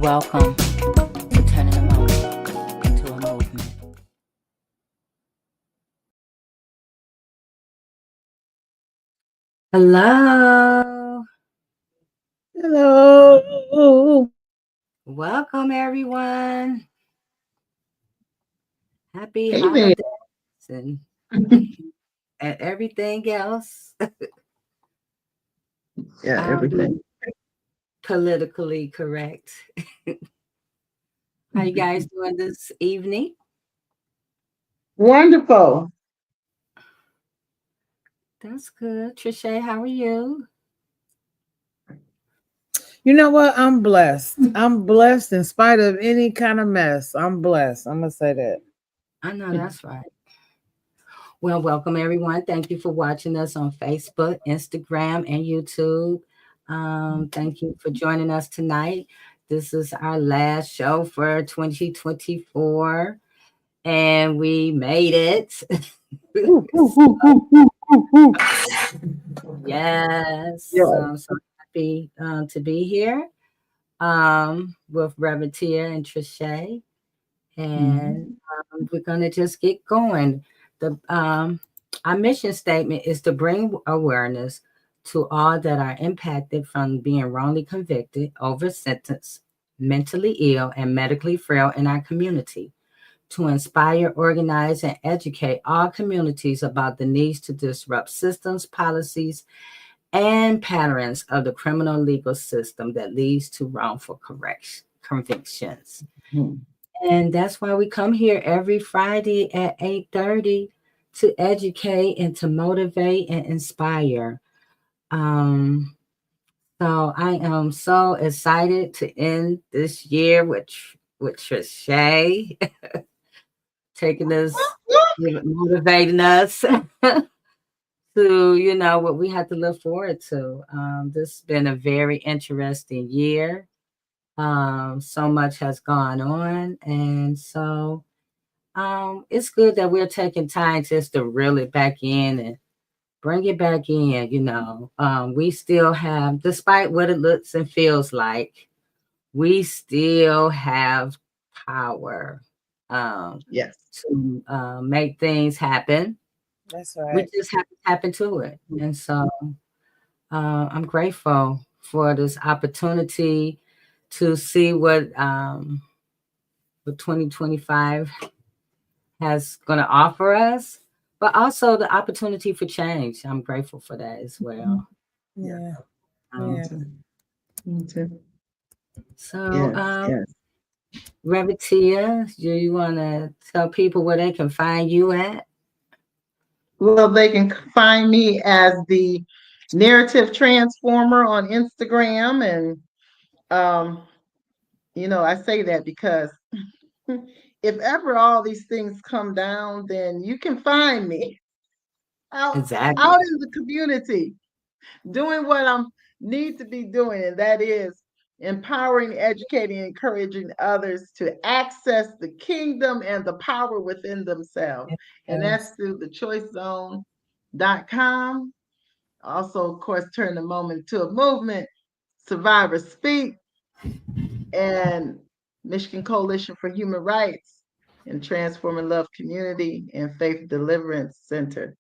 welcome to turning a moment into a movement. Hello. Hello. Welcome, everyone. Happy Hey there. holidays and everything else. Yeah, I'll be everything. politically correct. How you guys doing this evening? Wonderful. That's good. Trische, how are you? You know what? I'm blessed. I'm blessed in spite of any kind of mess. I'm blessed. I'm going to say that. I know that's right. Well, welcome everyone. Thank you for watching us on Facebook, Instagram, and YouTube. Thank you for joining us tonight. This is our last show for 2024, and we made it. Yes, Yeah. I'm so happy to be here with Reverend Tia and Trische, and we're gonna just get going. Our mission statement is to bring awareness to all that are impacted from being wrongly convicted, over sentenced, mentally ill, and medically frail in our community, to inspire, organize, and educate all communities about the needs to disrupt systems, policies, and patterns of the criminal legal system that leads to wrongful convictions. And that's why we come here every Friday at 8:30 to educate and to motivate and inspire. Um, so I am so excited to end this year with Trische taking us, motivating us to, what we have to look forward to. This has been a very interesting year. So much has gone on. And so it's good that we're taking time just to reel it back in and bring it back in. We still have, despite what it looks and feels like, we still have power Yes. to make things happen. That's We right. just have to tap into it. And so I'm grateful for this opportunity to see what 2025 has going to offer us, but also the opportunity for change. I'm grateful for that as well. Yeah. Um, Me too. So, Yes. Reverend Tia, do you want to tell people where they can find you at? Well, they can find me as the narrative transformer on Instagram. And, I say that because if ever all these things come down, then you can find me Exactly. out in the community doing what I need to be doing, and that is empowering, educating, encouraging others to access the kingdom and the power within themselves. And that's through the choicezone.com. Also, of course, turn the moment to a movement, Survivors Speak, and Michigan Coalition for Human Rights, and Transforming Love Community and Faith Deliverance Center.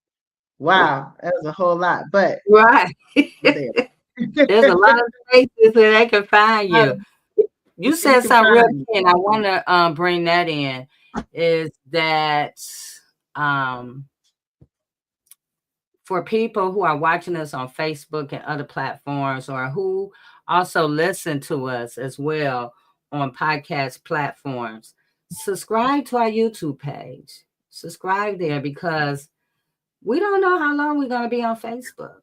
Wow, that was a whole lot, but Right. there. There's a lot of places where they can find you. You said something real key, and I want to bring that in, is that for people who are watching us on Facebook and other platforms, or who also listen to us as well on podcast platforms, subscribe to our YouTube page. Subscribe there, because we don't know how long we're going to be on Facebook.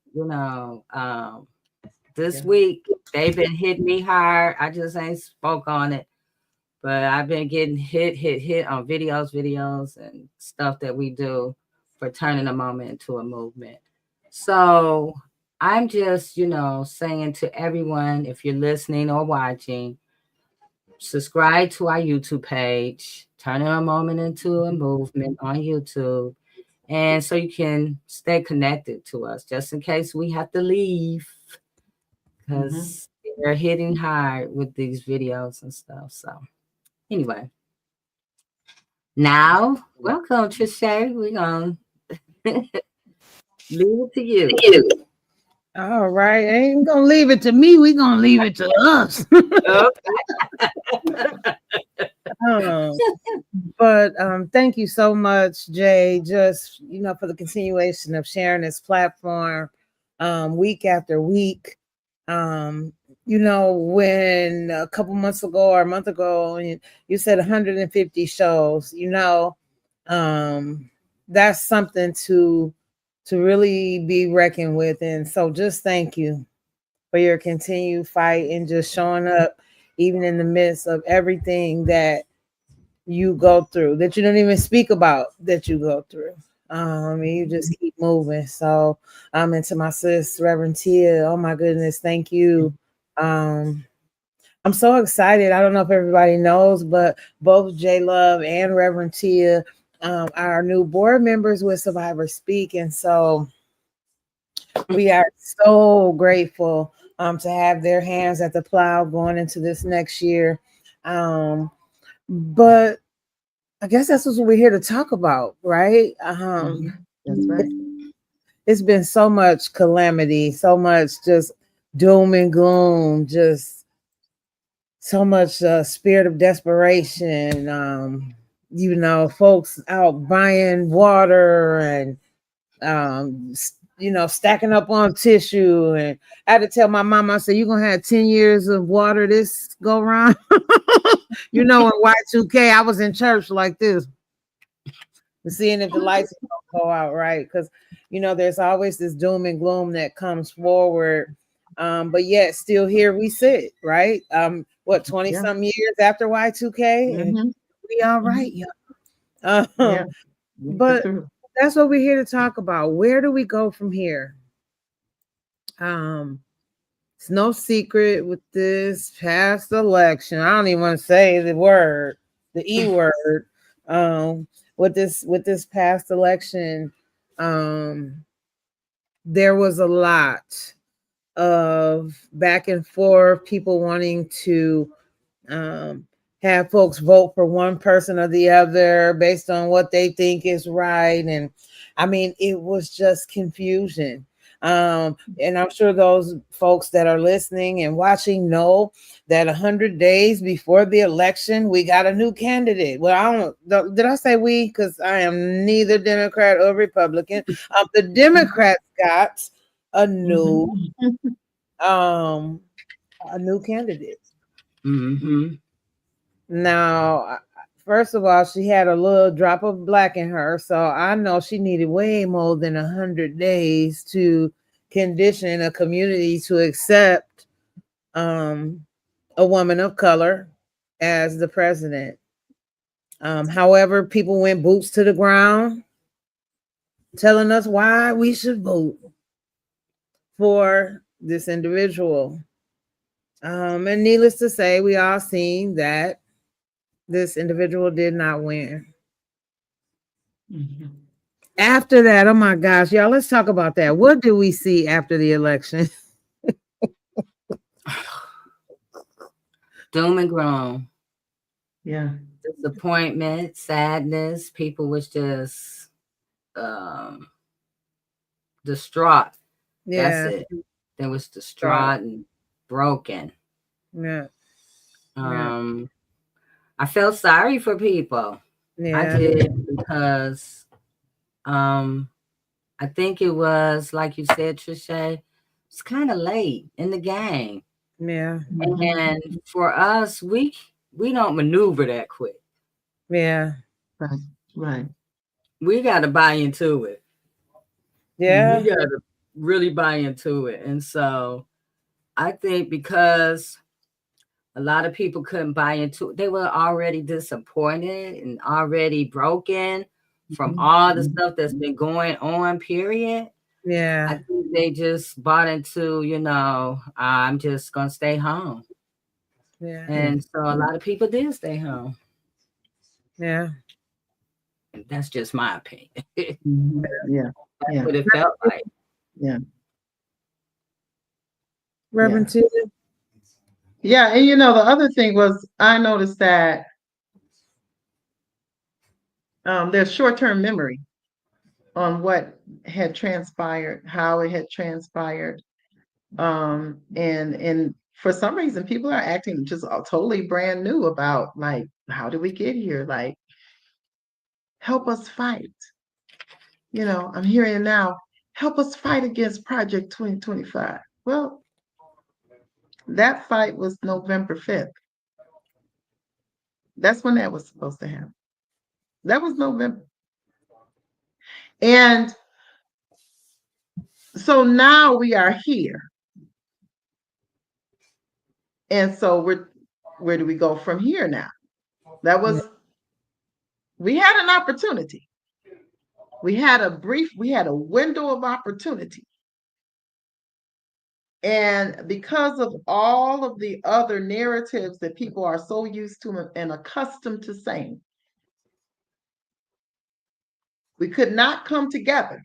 This week they've been hitting me hard. I just ain't spoke on it, but I've been getting hit on videos and stuff that we do for turning a moment into a movement. So I'm just, saying to everyone, if you're listening or watching, subscribe to our YouTube page, turning a moment into a movement on YouTube. And so you can stay connected to us just in case we have to leave, because they're hitting hard with these videos and stuff. So anyway, now welcome Trisha. We're gonna leave it to you. All right. Ain't gonna leave it to me. We gonna leave it to us. Oh, um, but thank you so much, Jay, just for the continuation of sharing this platform week after week. Um, when a couple months ago or a month ago, you said 150 shows, that's something to really be reckoned with. And so just thank you for your continued fight and just showing up even in the midst of everything that you go through, that you don't even speak about, that you go through. And you just keep moving. So I'm into my sis, Reverend Tia. Oh my goodness, thank you. I'm so excited. I don't know if everybody knows, but both J Love and Reverend Tia are new board members with Survivor Speak. And so we are so grateful to have their hands at the plow going into this next year. But I guess that's what we're here to talk about, right? That's right. It's been so much calamity, so much just doom and gloom, just so much spirit of desperation. Folks out buying water and stacking up on tissue. And I had to tell my mom, I said, you're gonna have 10 years of water this go round. In Y2K, I was in church like this, seeing if the lights don't go out, right? Because there's always this doom and gloom that comes forward. But yet still here we sit, right? 20 some years after Y2K, and we all right, y'all. But that's what we're here to talk about. Where do we go from here? It's no secret with this past election. I don't even want to say the word, the E word. With this past election, there was a lot of back and forth, people wanting to have folks vote for one person or the other based on what they think is right. And I mean, it was just confusion. And I'm sure those folks that are listening and watching know that 100 days before the election, we got a new candidate. Well, I don't, did I say we? Because I am neither Democrat or Republican. The Democrats got a new candidate. Mm-hmm. Now, first of all, she had a little drop of black in her, so I know she needed way more than 100 days to condition a community to accept a woman of color as the president. However, people went boots to the ground telling us why we should vote for this individual. And needless to say, we all seen that this individual did not win. After that, oh my gosh, y'all, let's talk about that. What did we see after the election? Doom and gloom. Yeah. Disappointment, sadness. People was just distraught. Yeah. That's it. They was distraught and broken. Yeah. I felt sorry for people. Yeah. I did, because I think it was, like you said, Trisha, it's kind of late in the game. Yeah. And for us, we don't maneuver that quick. Yeah. Right. We got to buy into it. Yeah. We got to really buy into it. And so I think because a lot of people couldn't buy into it, they were already disappointed and already broken from all the stuff that's been going on, period. Yeah. I think they just bought into, I'm just going to stay home. Yeah. And so a lot of people did stay home. Yeah. That's just my opinion. Yeah. That's what it felt like. Yeah. Reverend Tia? Yeah, and the other thing was I noticed that there's short-term memory on what had transpired, how it had transpired. And for some reason people are acting just totally brand new about, like, how did we get here? Like, help us fight. I'm hearing now, help us fight against Project 2025. Well, that fight was November 5th. That's when that was supposed to happen. That was November. And so now we are here. And so where do we go from here now? That was, we had an opportunity. We had a window of opportunity. And because of all of the other narratives that people are so used to and accustomed to saying, we could not come together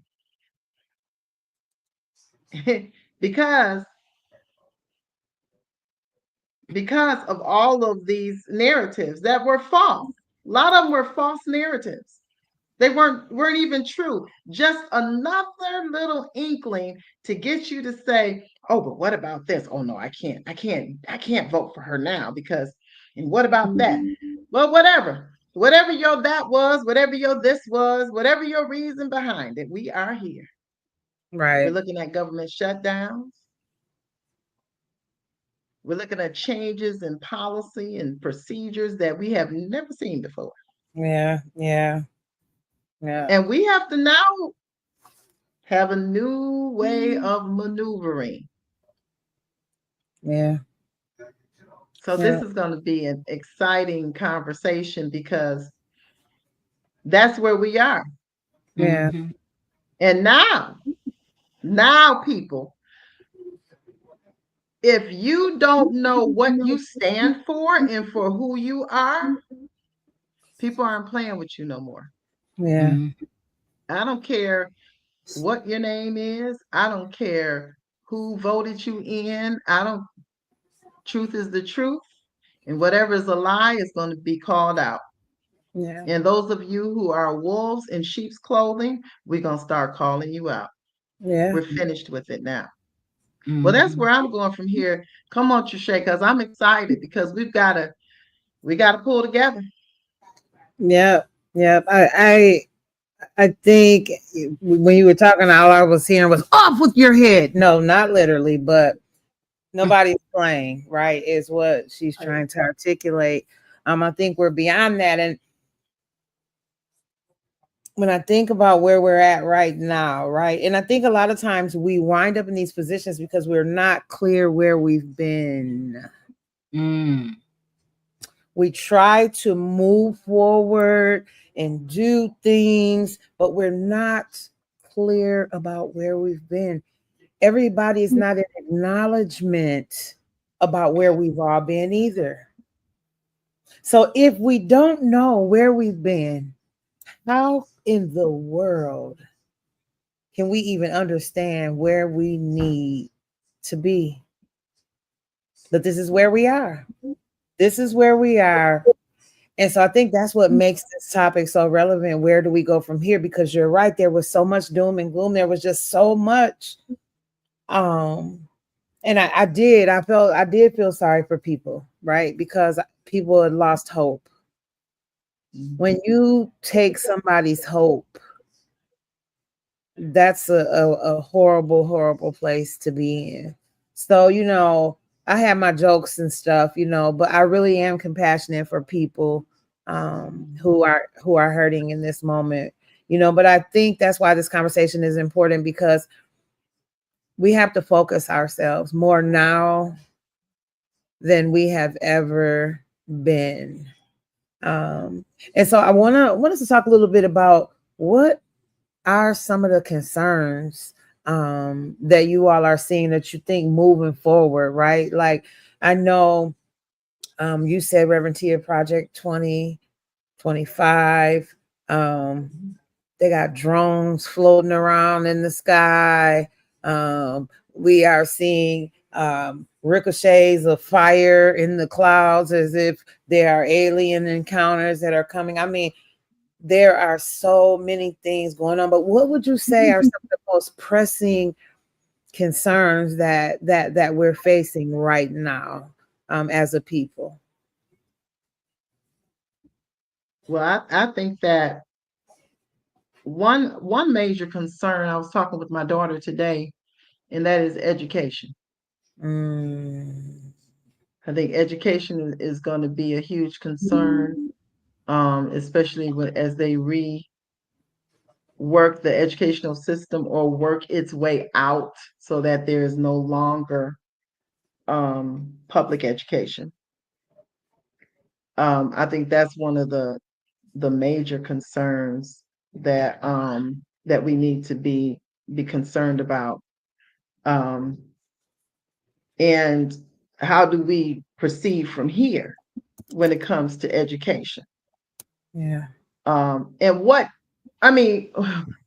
because of all of these narratives that were false. A lot of them were false narratives. They weren't even true. Just another little inkling to get you to say, "Oh, but what about this? Oh no, I can't vote for her now because." And what about that? Well, whatever your that was, whatever your this was, whatever your reason behind it, we are here. Right. We're looking at government shutdowns. We're looking at changes in policy and procedures that we have never seen before. Yeah. And we have to now have a new way of maneuvering. Yeah. So this is going to be an exciting conversation because that's where we are. Yeah. And now people, if you don't know what you stand for and for who you are, people aren't playing with you no more. Yeah. I don't care what your name is. I don't care who voted you in. Truth is the truth. And whatever is a lie is going to be called out. Yeah. And those of you who are wolves in sheep's clothing, we're going to start calling you out. Yeah. We're finished with it now. Well, that's where I'm going from here. Come on, Trische, because I'm excited because we got to pull together. Yep. I think when you were talking, all I was hearing was "off with your head." No, not literally, but nobody's playing, right? Is what she's trying to articulate. I think we're beyond that, and when I think about where we're at right now, right, and I think a lot of times we wind up in these positions because we're not clear where we've been. We try to move forward and do things, but we're not clear about where we've been. Everybody is not in acknowledgement about where we've all been either. So if we don't know where we've been, how in the world can we even understand where we need to be? But this is where we are. This is where we are. And so I think that's what makes this topic so relevant. Where do we go from here? Because you're right, there was so much doom and gloom. There was just so much. And I did feel sorry for people, right? Because people had lost hope. When you take somebody's hope, that's a horrible, horrible place to be in. So, I have my jokes and stuff, but I really am compassionate for people who are hurting in this moment, but I think that's why this conversation is important, because we have to focus ourselves more now than we have ever been. And so I want us to talk a little bit about what are some of the concerns that you all are seeing that you think moving forward, right? Like, I know you said, Reverend Tia, Project 2025. They got drones floating around in the sky. We are seeing ricochets of fire in the clouds as if there are alien encounters that are coming. I mean, there are so many things going on, but what would you say are some of the most pressing concerns that we're facing right now as a people? Well, I think that one major concern, I was talking with my daughter today, and that is education. Mm. I think education is going to be a huge concern, especially as they rework the educational system or work its way out so that there is no longer public education. I think that's one of the major concerns that we need to be concerned about. Um, and how do we proceed from here when it comes to education? Yeah. And I mean,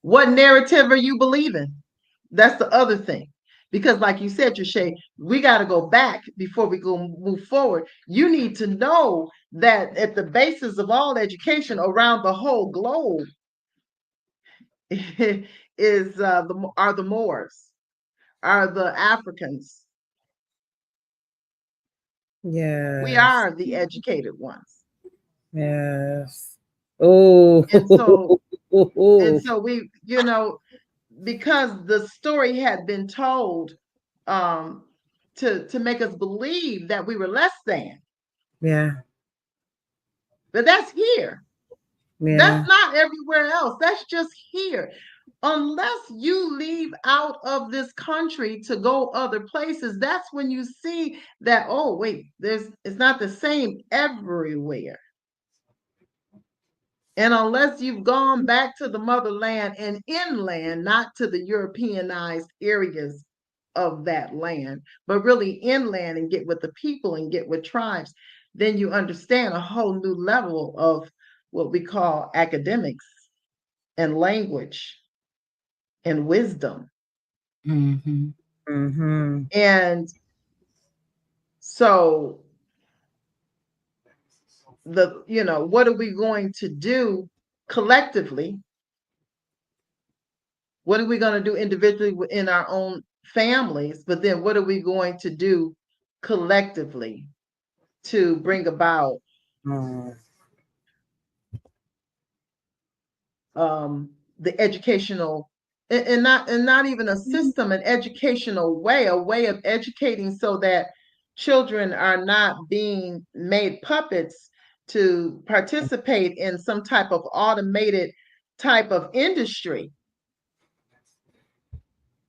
what narrative are you believing? That's the other thing. Because, like you said, Trische, we got to go back before we go move forward. You need to know that at the basis of all education around the whole globe are the Moors, are the Africans. We Yes. are the educated ones. Yes. Oh. And so we, because the story had been told um to make us believe that we were less than. Yeah. But that's here. Yeah. That's not everywhere else. That's just here. Unless you leave out of this country to go other places, that's when you see that, oh, wait, it's not the same everywhere. And unless you've gone back to the motherland and inland, not to the Europeanized areas of that land, but really inland and get with the people and get with tribes, then you understand a whole new level of what we call academics and language and wisdom. Mm-hmm. Mm-hmm. And so what are we going to do collectively? What are we going to do individually in our own families? But then what are we going to do collectively to bring about the educational and not even a system, an educational way, a way of educating so that children are not being made puppets to participate in some type of automated type of industry.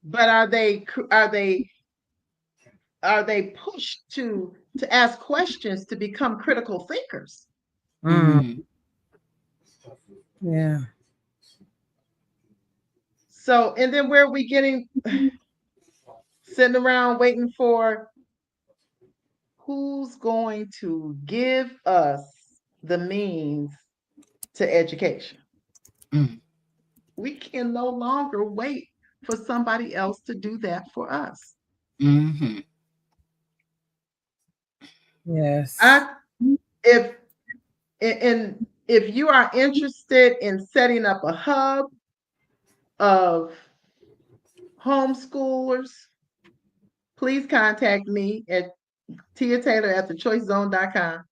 But are they pushed to ask questions to become critical thinkers? Mm. Yeah. So, and then where are we getting sitting around waiting for who's going to give us the means to education? Mm. We can no longer wait for somebody else to do that for us. Mm-hmm. Yes. If and if you are interested in setting up a hub of homeschoolers, please contact me at tiataylor@thechoicezone.com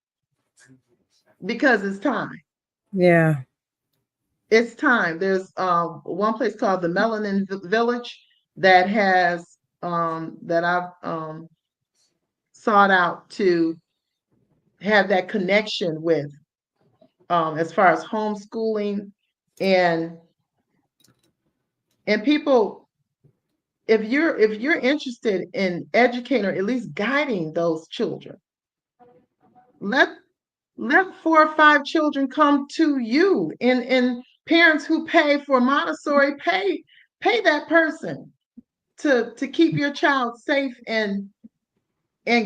because it's time. Yeah. It's time. There's one place called the Melanin Village that has that I've sought out to have that connection with as far as homeschooling and people. If you're interested in educating or at least guiding those children, let 4 or 5 children come to you, and parents who pay for Montessori, pay that person to keep your child safe and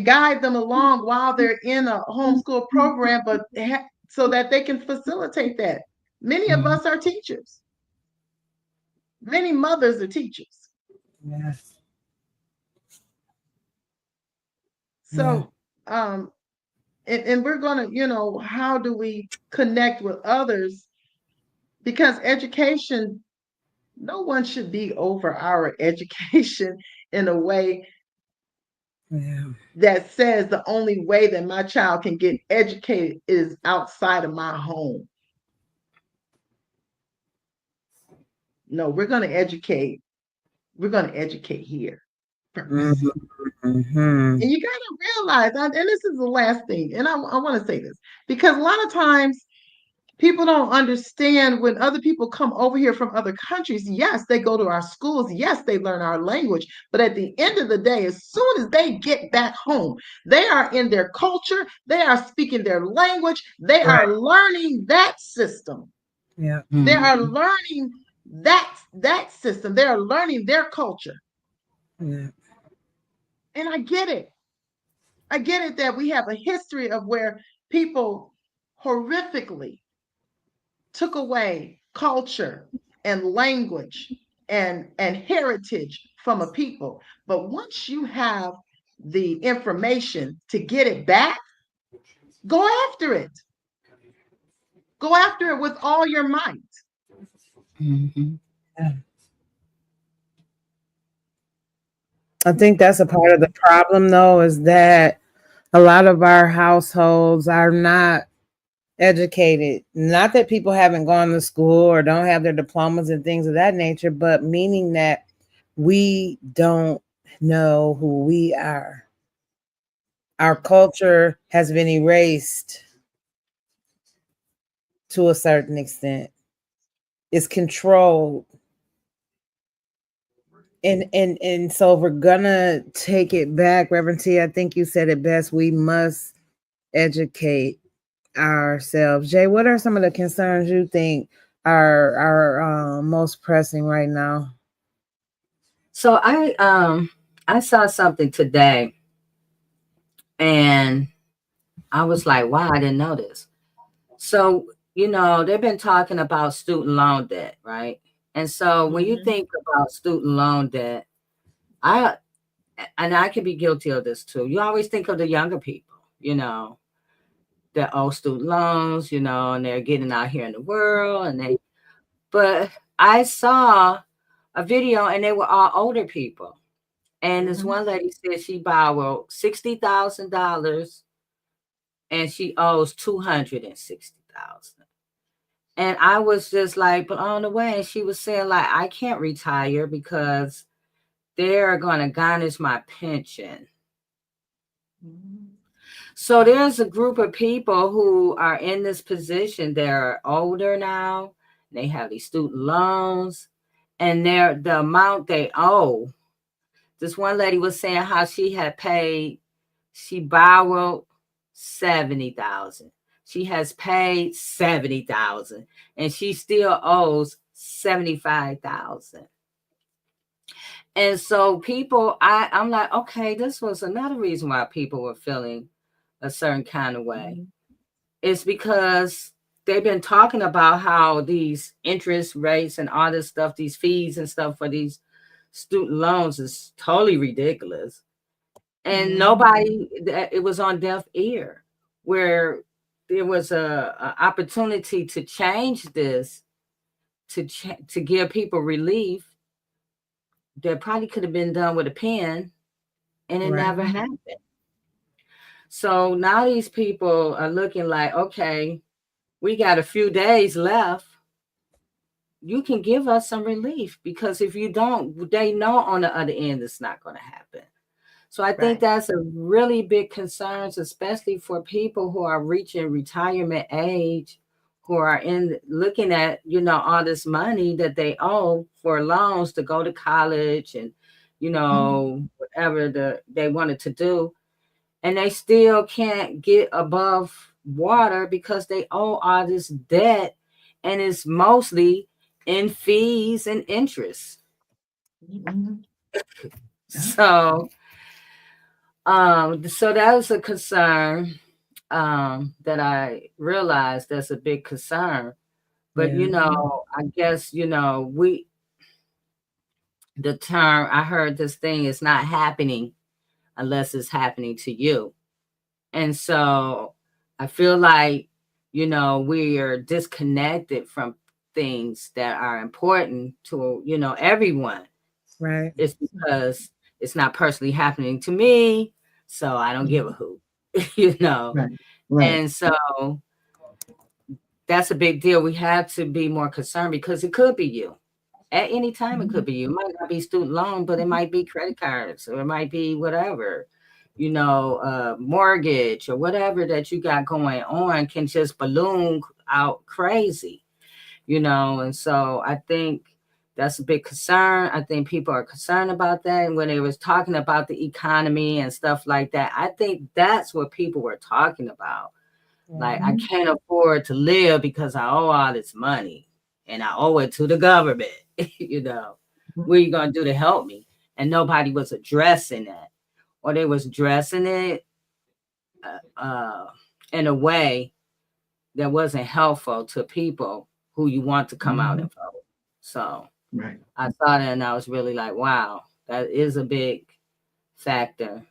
guide them along while they're in a homeschool program, but so that they can facilitate that. Many of us are teachers. Many mothers are teachers. Yes. Yeah. So, and we're going to, how do we connect with others? Because education, no one should be over our education in a way Yeah. that says the only way that my child can get educated is outside of my home. No, we're going to educate. We're going to educate here first. Mm-hmm. And you got to realize, and this is the last thing, and I want to say this because a lot of times people don't understand when other people come over here from other countries. Yes, they go to our schools. Yes, they learn our language. But at the end of the day, as soon as they get back home, they are in their culture. They are speaking their language. They Right. are learning that system. Yeah. They are learning that system. They are learning their culture. Yeah. And I get it. I get it that we have a history of where people horrifically took away culture and language and heritage from a people. But once you have the information to get it back, go after it. Go after it with all your might. Mm-hmm. Yeah. I think that's a part of the problem, though, is that a lot of our households are not educated. Not that people haven't gone to school or don't have their diplomas and things of that nature, but meaning that we don't know who we are. Our culture has been erased to a certain extent. It's controlled. And so if we're gonna take it back, Reverend T, I think you said it best. We must educate ourselves. Jay, what are some of the concerns you think are most pressing right now? So I saw something today, and I was like, wow, I didn't know this. So, they've been talking about student loan debt, right? And so when you Mm-hmm. think about student loan debt, I and I can be guilty of this too. You always think of the younger people, that owe student loans, and they're getting out here in the world but I saw a video and they were all older people. And this Mm-hmm. one lady said she borrowed $60,000 and she owes 260,000. And I was just like blown away. And she was saying, like, I can't retire because they're going to garnish my pension. Mm-hmm. So there's a group of people who are in this position. They're older now. They have these student loans, and the amount they owe. This one lady was saying how she borrowed 70,000. She has paid 70,000, and she still owes 75,000. And so I'm like, okay, this was another reason why people were feeling a certain kind of way. It's because they've been talking about how these interest rates and all this stuff, these fees and stuff for these student loans is totally ridiculous. And Mm-hmm. it was on deaf ear, where there was a opportunity to change this, to give people relief that probably could have been done with a pen, and it Right. never Mm-hmm. happened. So now these people are looking like, okay, we got a few days left. You can give us some relief, because if you don't, they know on the other end it's not going to happen. So I think Right. that's a really big concern, especially for people who are reaching retirement age, who are in looking at, all this money that they owe for loans to go to college and, whatever they wanted to do. And they still can't get above water because they owe all this debt, and it's mostly in fees and interest. Mm-hmm. Yeah. So that was a concern, that I realized that's a big concern. But Yeah. Mm-hmm. I guess the term, I heard this thing is not happening unless it's happening to you. And so I feel like, we are disconnected from things that are important to, everyone. Right. It's because it's not personally happening to me, so I don't give a hoot, you know. Right. Right. And so that's a big deal. We have to be more concerned because it could be you. At any time, it could be you. It might not be student loan, but it might be credit cards or it might be whatever, mortgage or whatever that you got going on can just balloon out crazy, And so I think that's a big concern. I think people are concerned about that. And when they was talking about the economy and stuff like that, I think that's what people were talking about. Like, I can't afford to live because I owe all this money and I owe it to the government. What are you going to do to help me? And nobody was addressing that, or they was addressing it in a way that wasn't helpful to people who you want to come out and vote. So Right. I saw that and I was really like, wow, that is a big factor.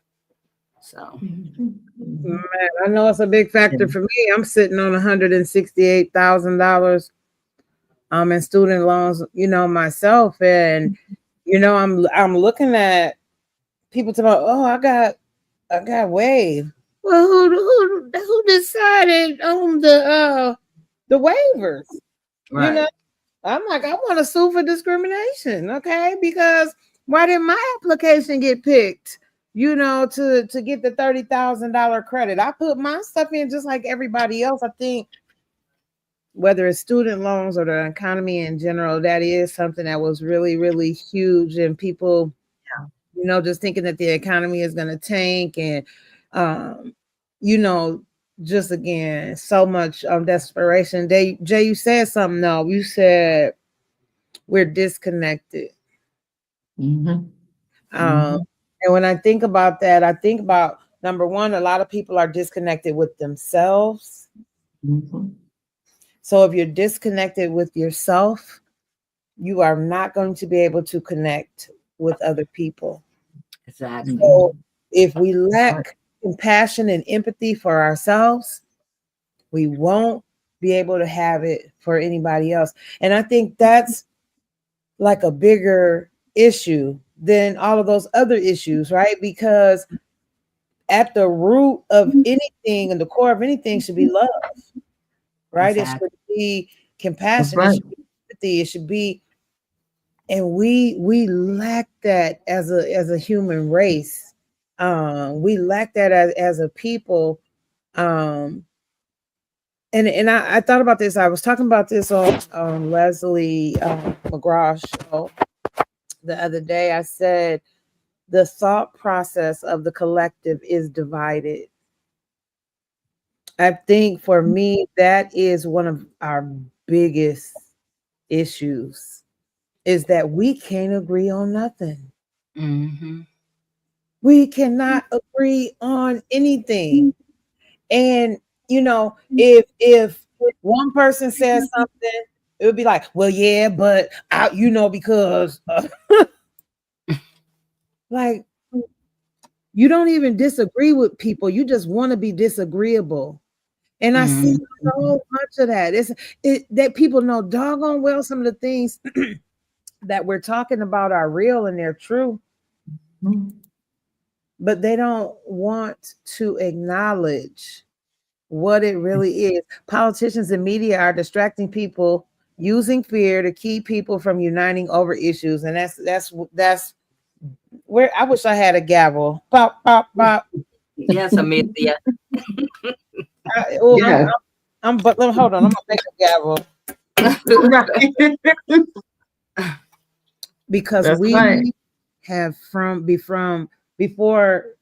So Man, I know it's a big factor for me. I'm sitting on $168,000 in student loans, myself. And I'm looking at people talking about, oh, I got waived. Well, who decided on the waivers? right. I'm like, I want to sue for discrimination, okay? Because why did my application get picked? To get the $30,000 credit. I put my stuff in just like everybody else. I think whether it's student loans or the economy in general, that is something that was really, really huge. And people, just thinking that the economy is going to tank and, you know, just again, so much desperation. Jay, you said something. No, you said we're disconnected. Mm-hmm. And when I think about that, I think about number one, a lot of people are disconnected with themselves. Mm-hmm. So if you're disconnected with yourself, you are not going to be able to connect with other people. Exactly. So if we lack compassion and empathy for ourselves, we won't be able to have it for anybody else. And I think that's like a bigger issue than all of those other issues, right? Because at the root of anything and the core of anything should be love, right? Exactly. It should be compassion, Right. it should be empathy, it should be, and we lack that as a human race. We lack that as a people. And I thought about this. I was talking about this on Leslie McGraw's show the other day. I said the thought process of the collective is divided. I think for me, that is one of our biggest issues, is that we can't agree on nothing. Mm-hmm. We cannot agree on anything. And if one person says something, it would be like, well, yeah, but because like you don't even disagree with people. You just want to be disagreeable. And I see Mm-hmm. a whole bunch of that. That people know doggone well some of the things that we're talking about are real and they're true, but they don't want to acknowledge what it really is. Politicians and media are distracting people using fear to keep people from uniting over issues. And that's where I wish I had a gavel. Pop, pop, pop. Yes, Amelia. Yeah. But hold on, I'm gonna make a gavel. Right. Because That's we right. have from before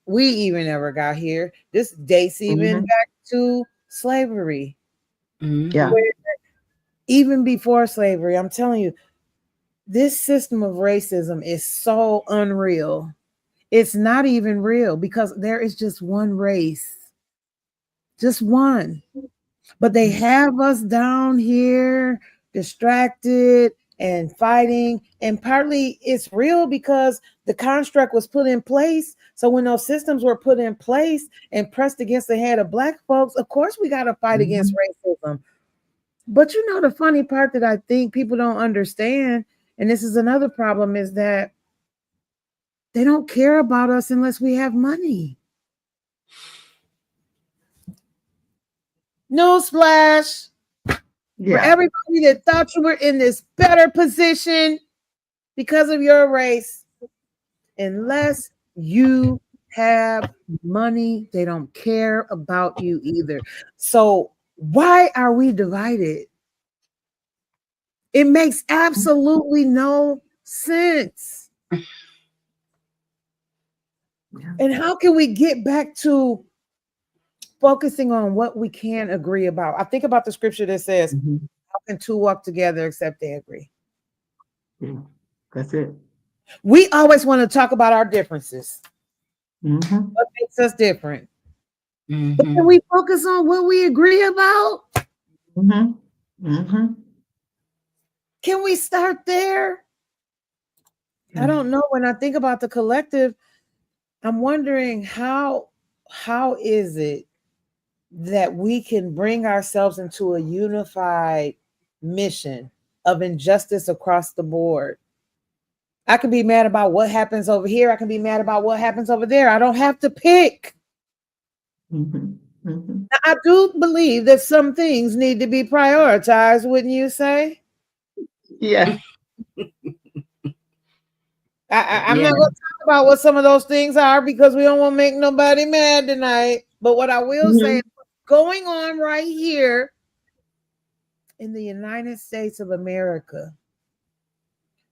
we even ever got here, this dates even back to slavery. Yeah. Mm-hmm. Where even before slavery, I'm telling you, this system of racism is so unreal. It's not even real because there is just one race, just one. But they have us down here distracted, and fighting. And partly it's real because the construct was put in place. So when those systems were put in place and pressed against the head of Black folks, of course we got to fight against racism. But you know, the funny part that I think people don't understand, and this is another problem, is that they don't care about us unless we have money. Newsflash. For everybody that thought you were in this better position because of your race, unless you have money, they don't care about you either. So why are we divided? It makes absolutely no sense. And how can we get back to focusing on what we can agree about? I think about the scripture that says, how can two walk together except they agree? Yeah, that's it. We always want to talk about our differences. What makes us different? But can we focus on what we agree about? Can we start there? I don't know. When I think about the collective, I'm wondering how is it that we can bring ourselves into a unified mission of injustice across the board? I can be mad about what happens over here. I can be mad about what happens over there. I don't have to pick. Now, I do believe that some things need to be prioritized, wouldn't you say? Yeah. I'm not going to talk about what some of those things are because we don't want to make nobody mad tonight. But what I will say is what's going on right here in the United States of America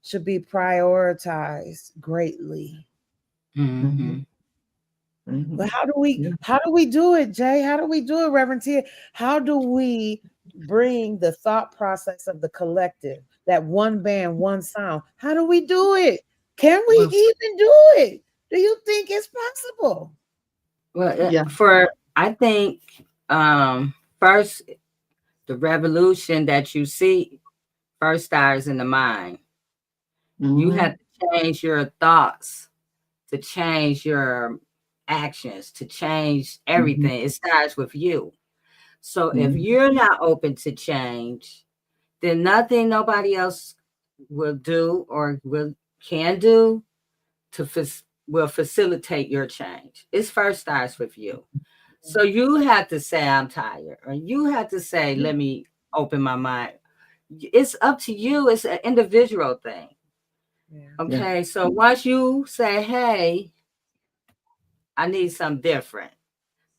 should be prioritized greatly. But how do we do it, Jay? How do we do it, Reverend Tia? How do we bring the thought process of the collective, that one band, one sound? How do we do it? Can we even do it? Do you think it's possible? Well, I think first, the revolution that you see first starts in the mind. You have to change your thoughts, to change your actions, to change everything. It starts with you. So if you're not open to change, then nothing nobody else will do or can do will facilitate your change. It first starts with you. So you have to say, I'm tired, or you have to say, let me open my mind. It's up to you. It's an individual thing. Okay. So once you say, hey, I need something different.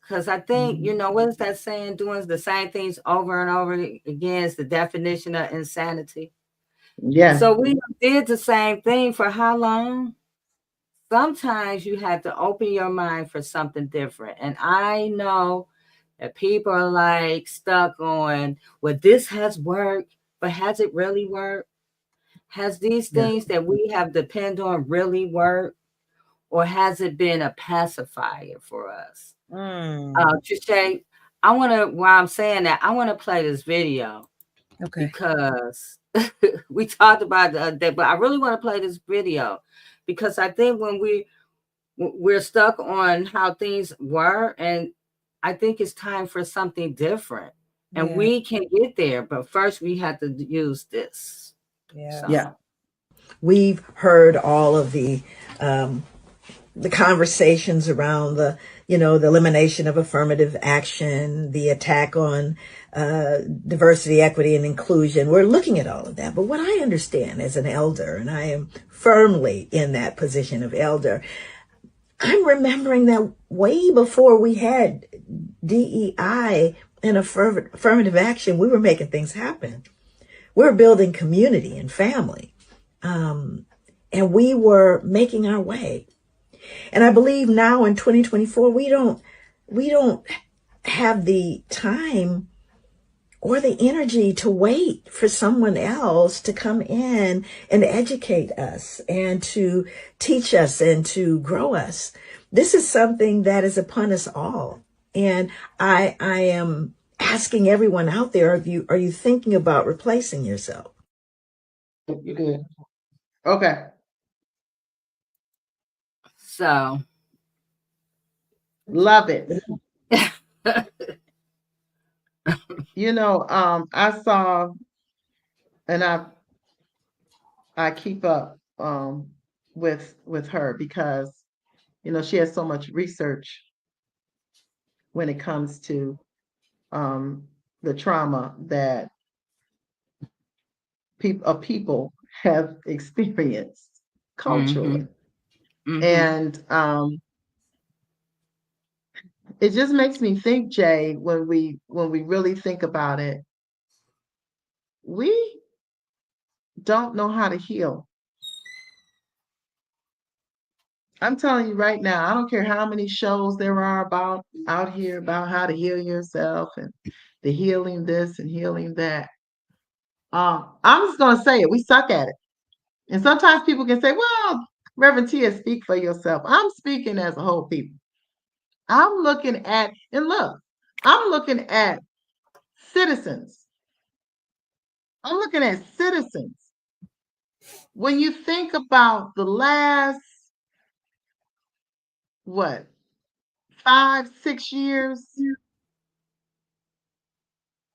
Because I think, what is that saying? Doing the same things over and over again is the definition of insanity. Yeah. So we did the same thing for how long? Sometimes you have to open your mind for something different. And I know that people are like stuck on, well, this has worked, but has it really worked? Has these things that we have depend on really worked? Or has it been a pacifier for us? Trische, while I'm saying that, I want to play this video. Okay. Because we talked about the other day, but I really want to play this video because I think when we're stuck on how things were, and I think it's time for something different. And we can get there, but first we have to use this. Yeah. We've heard all of the conversations around the elimination of affirmative action, the attack on diversity, equity, and inclusion. We're looking at all of that. But what I understand as an elder, and I am firmly in that position of elder, I'm remembering that way before we had DEI and affirmative action, we were making things happen. We were building community and family. And we were making our way. And I believe now in 2024, we don't have the time or the energy to wait for someone else to come in and educate us and to teach us and to grow us. This is something that is upon us all. And I am asking everyone out there, are you thinking about replacing yourself? You good? Okay. So Love it. I saw, and I keep up with her because she has so much research when it comes to the trauma that people have experienced culturally. And it just makes me think, Jay, when we really think about it, we don't know how to heal. I'm telling you right now, I don't care how many shows there are about out here about how to heal yourself and the healing this and healing that. I'm just gonna say it. We suck at it. And sometimes people can say, well, Reverend Tia, speak for yourself. I'm speaking as a whole people. I'm looking at citizens. I'm looking at citizens. When you think about the last, 5, 6 years,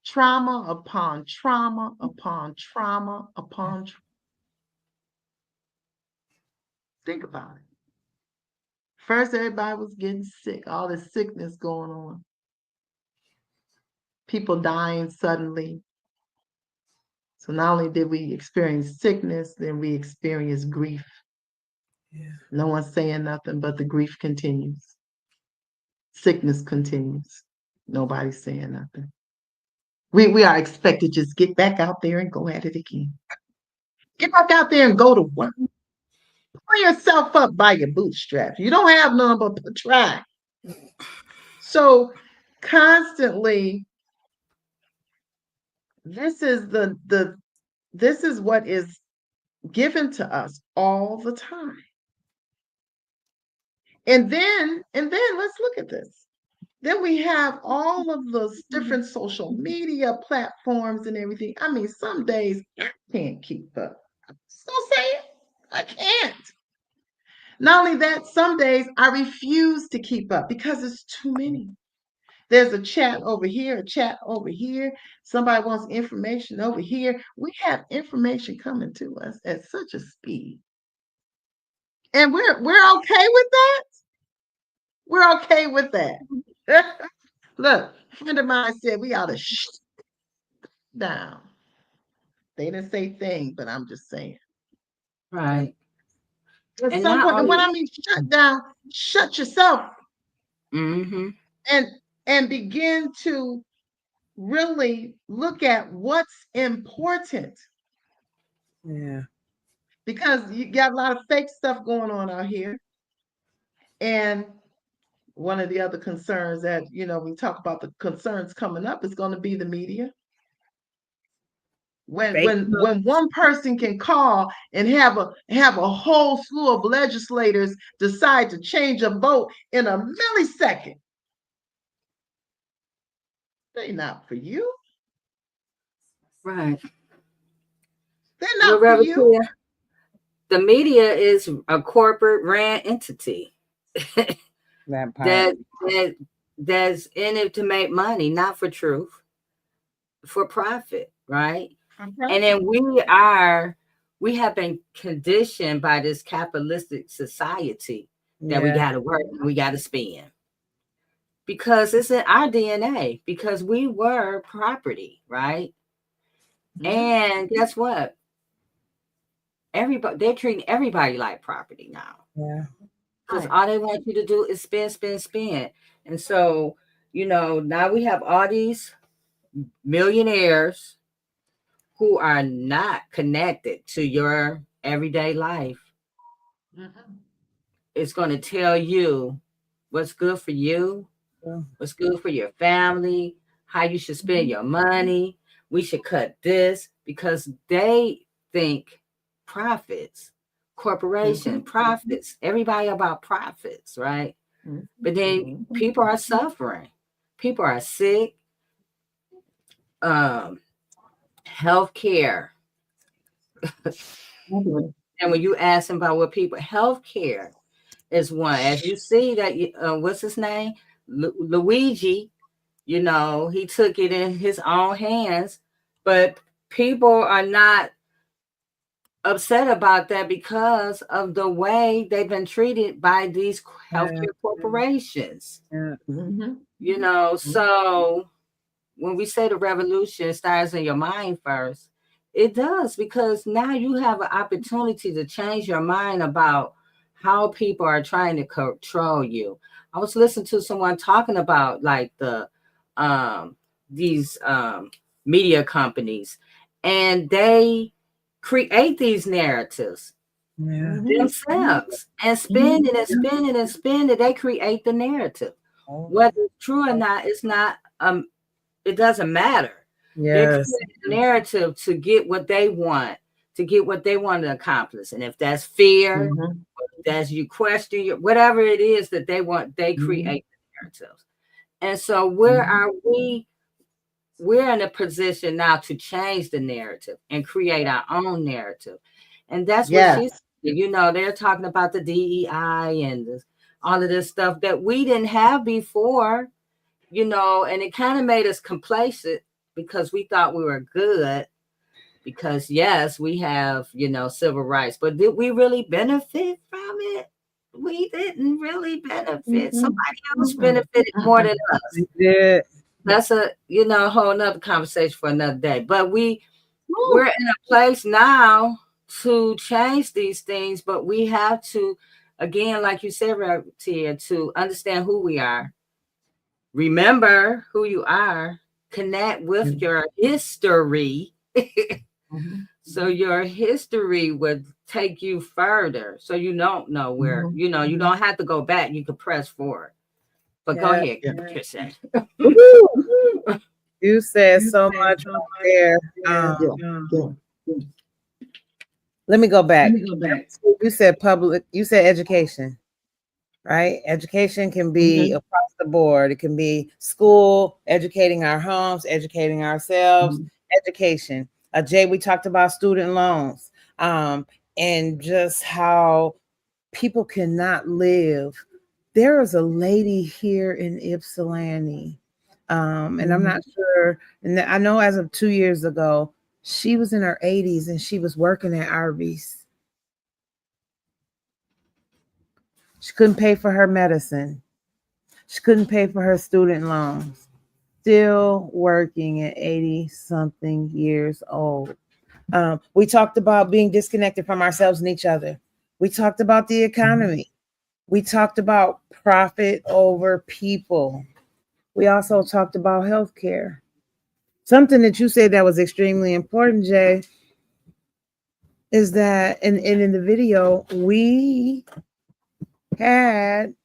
trauma upon trauma upon trauma upon trauma. Think about it. First, everybody was getting sick, all this sickness going on. People dying suddenly. So not only did we experience sickness, then we experienced grief. Yeah. No one's saying nothing, but the grief continues. Sickness continues. Nobody's saying nothing. We are expected to just get back out there and go at it again. Get back out there and go to work. Pull yourself up by your bootstraps. You don't have none but try. So constantly, this is this is what is given to us all the time. And then let's look at this. Then we have all of those different social media platforms and everything. I mean, some days I can't keep up. I'm so saying I can't. Not only that, some days I refuse to keep up because it's too many. There's a chat over here, a chat over here. Somebody wants information over here. We have information coming to us at such a speed. And we're okay with that. We're okay with that. Look, a friend of mine said we ought to shut down. They didn't say thing, but I'm just saying. Right. At And some not point, and only when I mean shut down, shut yourself mm-hmm. and begin to really look at what's important. Yeah. Because you got a lot of fake stuff going on out here. And one of the other concerns that, we talk about the concerns coming up is going to be the media. When one person can call and have a whole slew of legislators decide to change a vote in a millisecond, they're not for you. Right. They're not for you. The media is a corporate ran entity That part. that's in it to make money, not for truth, for profit, right? And then we have been conditioned by this capitalistic society that we got to work and we got to spend because it's in our DNA because we were property, right? And guess what? They're treating everybody like property now. Yeah. Because all they want you to do is spend, spend, spend. And so, now we have all these millionaires who are not connected to your everyday life. It's going to tell you what's good for you, what's good for your family, how you should spend your money. We should cut this because they think profits, corporation, profits, everybody about profits, right? But then people are suffering. People are sick. Healthcare And when you ask them about what people, healthcare is one. As you see that, what's his name? Luigi, he took it in his own hands, but people are not upset about that because of the way they've been treated by these healthcare corporations. So when we say the revolution starts in your mind first, it does, because now you have an opportunity to change your mind about how people are trying to control you. I was listening to someone talking about like these media companies, and they create these narratives themselves and spin it and spin it and spin it. They create the narrative. Whether it's true or not, it's not it doesn't matter. They're creating a narrative to get what they want, to accomplish. And if that's fear, that's you question your, whatever it is that they want, they create the narratives. And so where are we? We're in a position now to change the narrative and create our own narrative. And that's what she's, they're talking about the DEI and all of this stuff that we didn't have before, and it kind of made us complacent because we thought we were good because, yes, we have, civil rights, but did we really benefit from it? We didn't really benefit. Somebody else benefited more than us. Yeah. That's a whole nother conversation for another day. But we're in a place now to change these things, but we have to, again, like you said, Tia, to understand who we are, remember who you are, connect with your history. So your history would take you further. So you don't know where, you don't have to go back. You can press forward. But go ahead, Trisha. You said so much there. Let me go back. You said education, right? Education can be across the board. It can be school, educating our homes, educating ourselves, education. Jay, we talked about student loans, and just how people cannot live. There is a lady here in Ypsilanti, and I'm not sure, and I know as of 2 years ago, she was in her 80s and she was working at Arby's. She couldn't pay for her medicine. She couldn't pay for her student loans. Still working at 80-something years old. We talked about being disconnected from ourselves and each other. We talked about the economy. We talked about profit over people. We also talked about healthcare. Something that you said that was extremely important, Jay, is that in the video, we had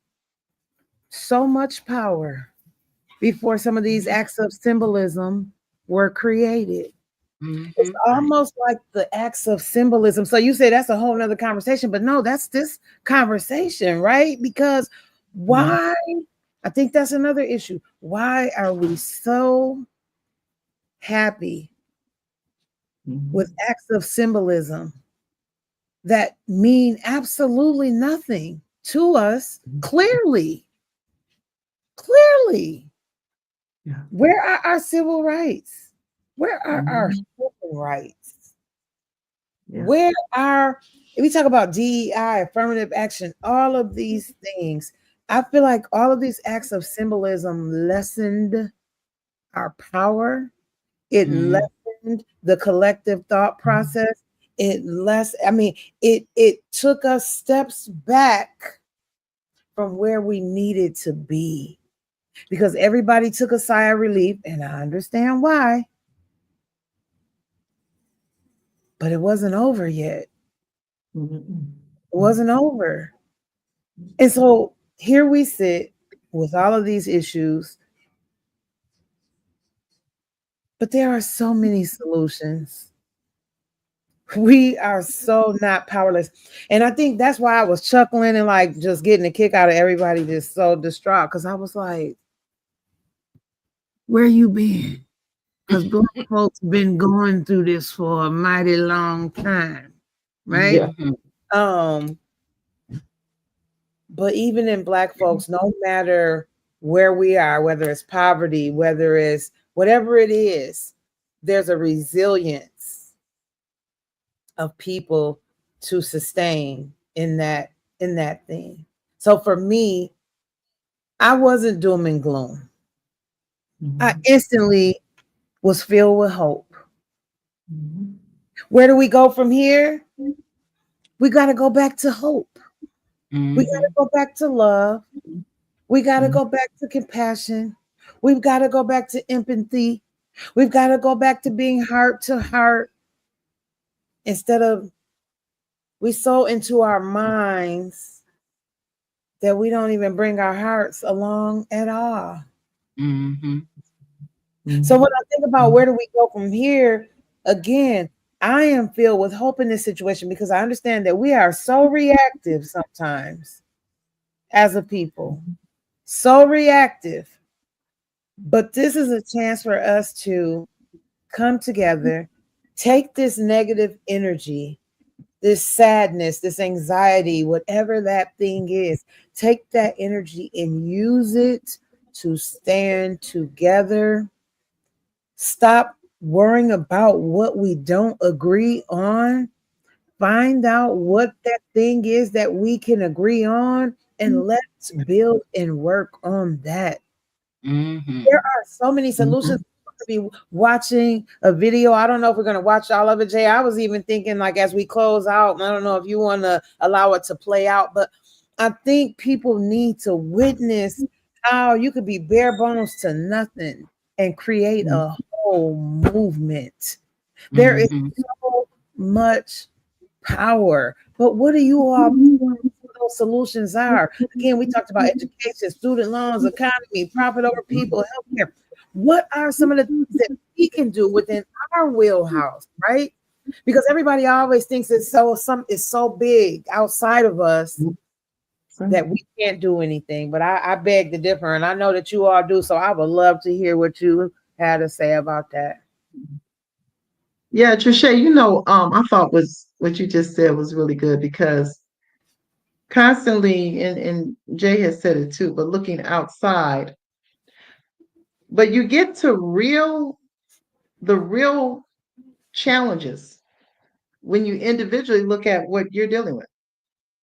so much power before some of these acts of symbolism were created. It's almost like the acts of symbolism. So you say that's a whole nother conversation, but no, that's this conversation, right? Because why? I think that's another issue. Why are we so happy with acts of symbolism that mean absolutely nothing to us? Clearly. Where are our civil rights? Where are our civil rights? Where are, if we talk about DEI, affirmative action, all of these things, I feel like all of these acts of symbolism lessened our power. It lessened the collective thought process. It took us steps back from where we needed to be, because everybody took a sigh of relief, and I understand why. But it wasn't over yet. It wasn't over. And so here we sit with all of these issues, but there are so many solutions. We are so not powerless. And I think that's why I was chuckling and like just getting a kick out of everybody just so distraught, because I was like, where you been? because Black folks been going through this for a mighty long time, right? Mhm. Um, but even in Black folks, no matter where we are, whether it's poverty, whether it's whatever it is, there's a resilience of people to sustain in that thing. So for me, I wasn't doom and gloom. I instantly was filled with hope. Where do we go from here? We got to go back to hope. We got to Mhm. go back to love. We got to go back to compassion. We've got to go back to empathy. We've got to go back to being heart to heart instead of we so into our minds that we don't even bring our hearts along at all. Mhm. So when I think about where do we go from here, again, I am filled with hope in this situation because I understand that we are so reactive sometimes as a people, so reactive. But this is a chance for us to come together, take this negative energy, this sadness, this anxiety, whatever that thing is, take that energy and use it to stand together. Stop worrying about what we don't agree on. Find out what that thing is that we can agree on, and let's build and work on that. Mhm. There are so many solutions. Be watching a video. I don't know if we're going to watch all of it, Jay. I was even thinking, like, as we close out, I don't know if you want to allow it to play out, but I think people need to witness how you could be bare bones to nothing and create a whole movement. There is Mhm. so much power. But what do you all those solutions are? Again, we talked about education, student loans, economy, profit over people, healthcare. What are some of the things that we can do within our wheelhouse, right? Because everybody always thinks it's so big outside of us that we can't do anything. But I beg to differ, and I know that you all do. So I would love to hear what you had to say about that. Yeah, Trisha, I thought was what you just said was really good because constantly, and Jay has said it too, but looking outside, but you get to the real challenges when you individually look at what you're dealing with.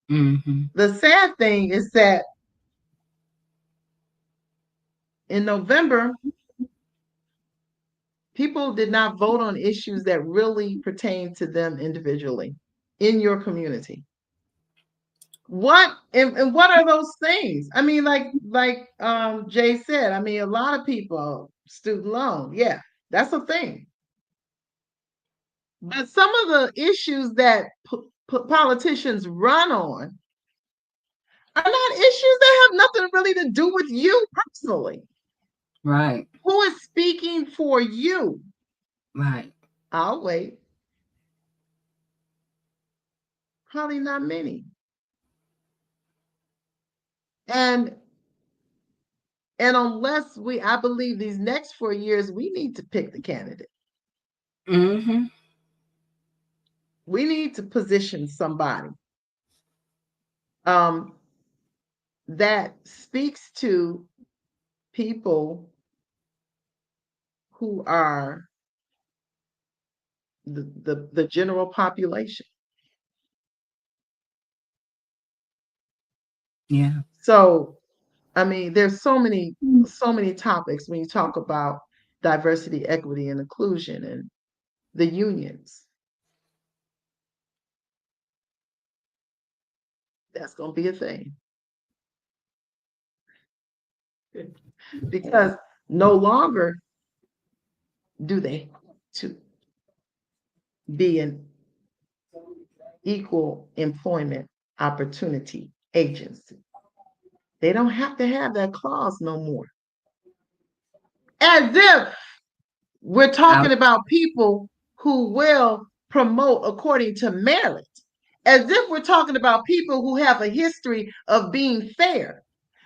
Mhm. The sad thing is that in November, people did not vote on issues that really pertain to them individually in your community. What and what are those things? I mean, like Jay said, I mean, a lot of people, student loan, yeah, that's a thing. But some of the issues that politicians run on are not issues that have nothing really to do with you personally. Right. Who is speaking for you? Right. I'll wait. Probably not many. And unless I believe these next 4 years, we need to pick the candidate. Mhm. We need to position somebody um, that speaks to people who are the general population. Yeah. So, I mean, there's so many topics when you talk about diversity, equity, and inclusion, and the unions. That's going to be a thing because no longer do they to be an equal employment opportunity agency. They don't have to have that clause no more. As if we're talking Out. about people who will promote according to merit. As if we're talking about people who have a history of being fair.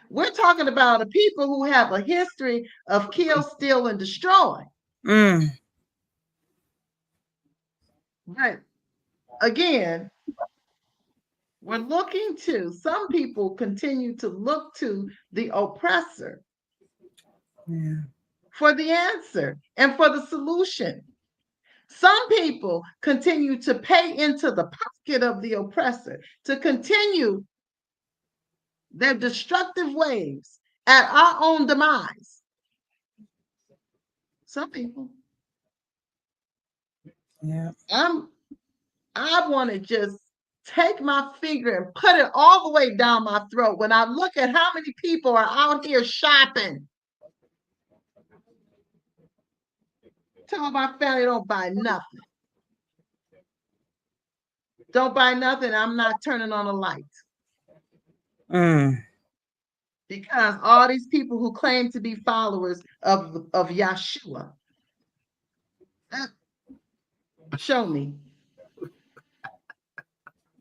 We're talking about a people who have a history of kill, steal, and destroy. Mm. But again, some people continue to look to the oppressor Yeah. for the answer and for the solution. Some people continue to pay into the pocket of the oppressor to continue their destructive ways at our own demise. Some people. Yeah. I want to just take my finger and put it all the way down my throat when I look at how many people are out here shopping. Tell my family don't buy nothing. Don't buy nothing. I'm not turning on a light. Mm. Because all these people who claim to be followers of Yeshua, show me.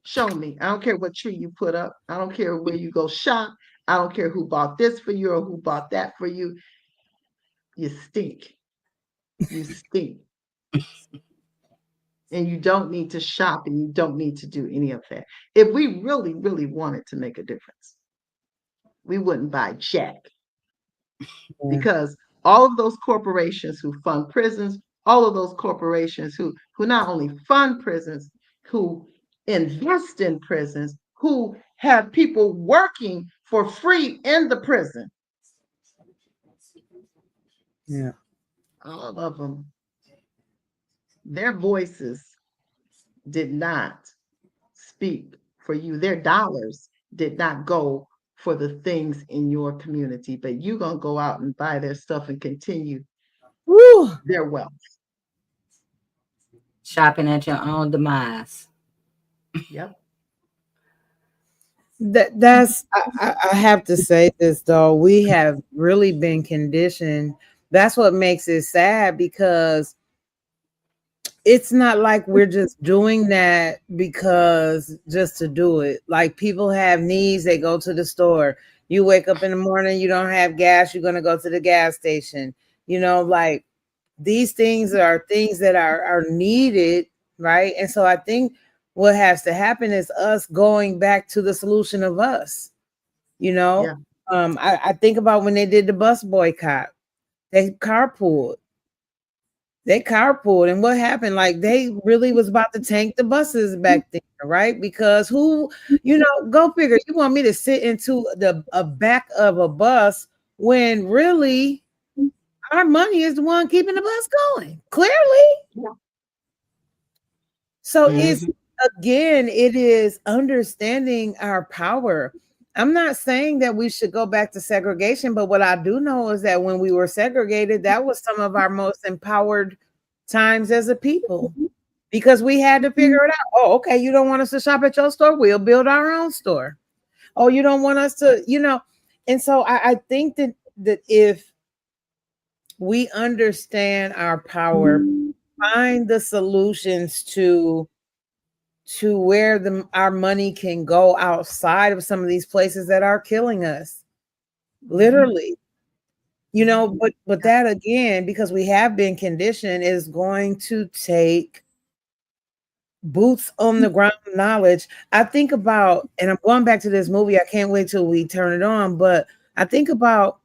Show me. I don't care what tree you put up. I don't care where you go shop. I don't care who bought this for you or who bought that for you. You stink. You stink. And you don't need to shop and you don't need to do any of that. If we really, really wanted to make a difference, we wouldn't buy jack. Yeah. Because all of those corporations who fund prisons, all of those corporations who not only fund prisons, who invest in prisons, who have people working for free in the prison. Yeah. All of them, their voices did not speak for you. Their dollars did not go for the things in your community, but you're going to go out and buy their stuff and continue Woo. their wealth. Shopping at your own demise. Yep. That's I have to say this though. We have really been conditioned. That's what makes it sad because it's not like we're just doing that because just to do it. Like people have needs, they go to the store. You wake up in the morning, you don't have gas, you're going to go to the gas station. You know, like these things are things that are needed, right? And so I think what has to happen is us going back to the solution of us. You know, Yeah. I think about when they did the bus boycott, they carpooled. They carpooled, and what happened? Like they really was about to tank the buses back then, right? Because who, go figure. You want me to sit into the a back of a bus when really our money is the one keeping the bus going. Clearly. Yeah. So Mhm. it is understanding our power. I'm not saying that we should go back to segregation, but what I do know is that when we were segregated, that was some of our most empowered times as a people because we had to figure it out. Oh, okay, you don't want us to shop at your store? We'll build our own store. Oh, you don't want us to, and so I think that if we understand our power, find the solutions to where our money can go outside of some of these places that are killing us, literally. But that again, because we have been conditioned, is going to take boots on the ground knowledge. I think about, and I'm going back to this movie, I can't wait till we turn it on, but I think about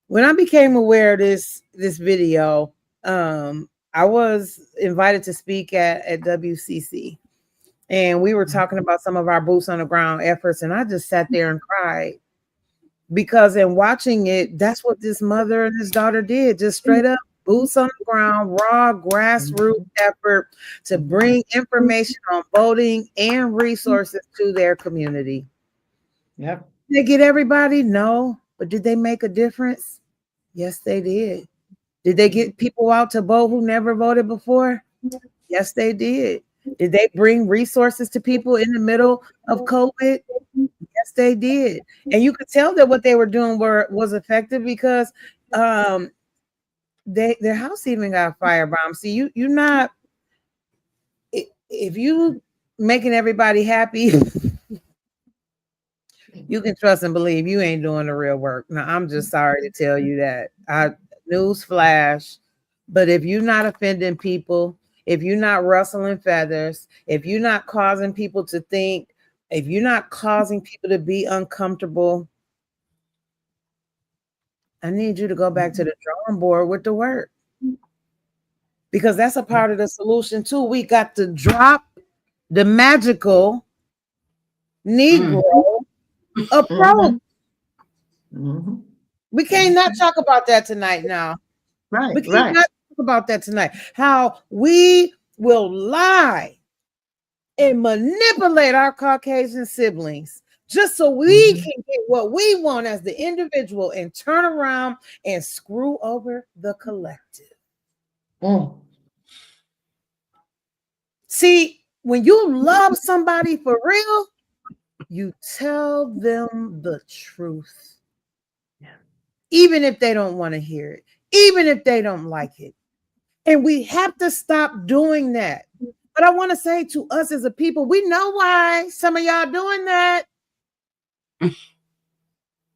when I became aware of this video. I was invited to speak at WCC, and we were talking about some of our boots on the ground efforts, and I just sat there and cried because in watching it, that's what this mother and his daughter did, just straight up boots on the ground, raw grassroots effort to bring information on voting and resources to their community. Yep. Did they get everybody? No. But did they make a difference? Yes, they did. Did they get people out to vote who never voted before? Yes, they did. Did they bring resources to people in the middle of COVID? Yes, they did. And you could tell that what they were doing was effective because their house even got firebombed. See, you're not, if you making everybody happy, you can trust and believe you ain't doing the real work. Now, I'm just sorry to tell you that. News flash, But if you're not offending people, if you're not rustling feathers, if you're not causing people to think, if you're not causing people to be uncomfortable, I need you to go back to the drawing board with the work. Because that's a part of the solution too. We got to drop the magical Negro approach. We can't not talk about that tonight now. We can't not talk about that tonight. How we will lie and manipulate our Caucasian siblings just so we can get what we want as the individual and turn around and screw over the collective. See, when you love somebody for real, you tell them the truth. Even if they don't want to hear it, even if they don't like it. And we have to stop doing that. But I want to say to us as a people, we know why some of y'all doing that.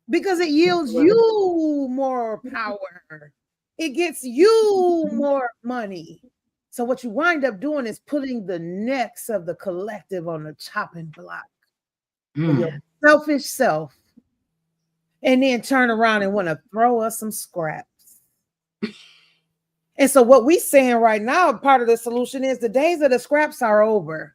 Because it yields you more power. It gets you more money. So what you wind up doing is putting the necks of the collective on the chopping block for your selfish self. And then turn around and want to throw us some scraps. And so what we saying right now, part of the solution is the days of the scraps are over.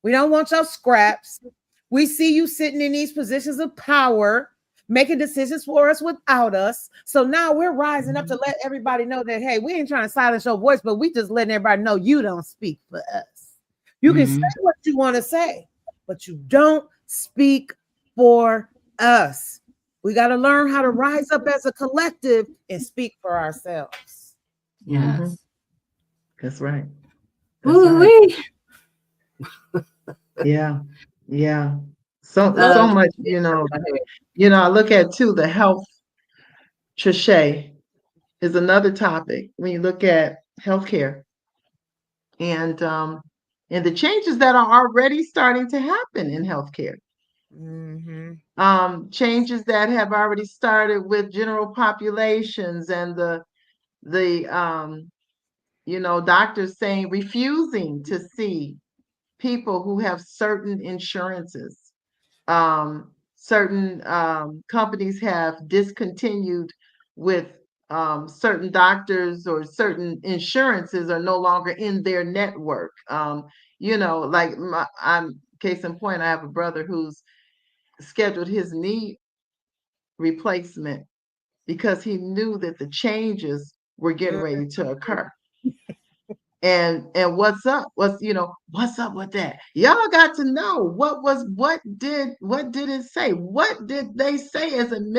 We don't want your scraps. We see you sitting in these positions of power, making decisions for us without us. So now we're rising up to let everybody know that, hey, we ain't trying to silence your voice, but we just letting everybody know you don't speak for us. You can say what you want to say, but you don't speak for us. We got to learn how to rise up as a collective and speak for ourselves. Yes. That's right. That's right. Yeah. So much, I look at too, the health, Trische, is another topic when you look at healthcare and the changes that are already starting to happen in healthcare. Changes that have already started with general populations and the doctors saying refusing to see people who have certain insurances. Certain companies have discontinued with certain doctors, or certain insurances are no longer in their network. Like case in point, I have a brother who's scheduled his knee replacement because he knew that the changes were getting ready to occur. And what's up? What's up with that? Y'all got to know what did it say? What did they say as an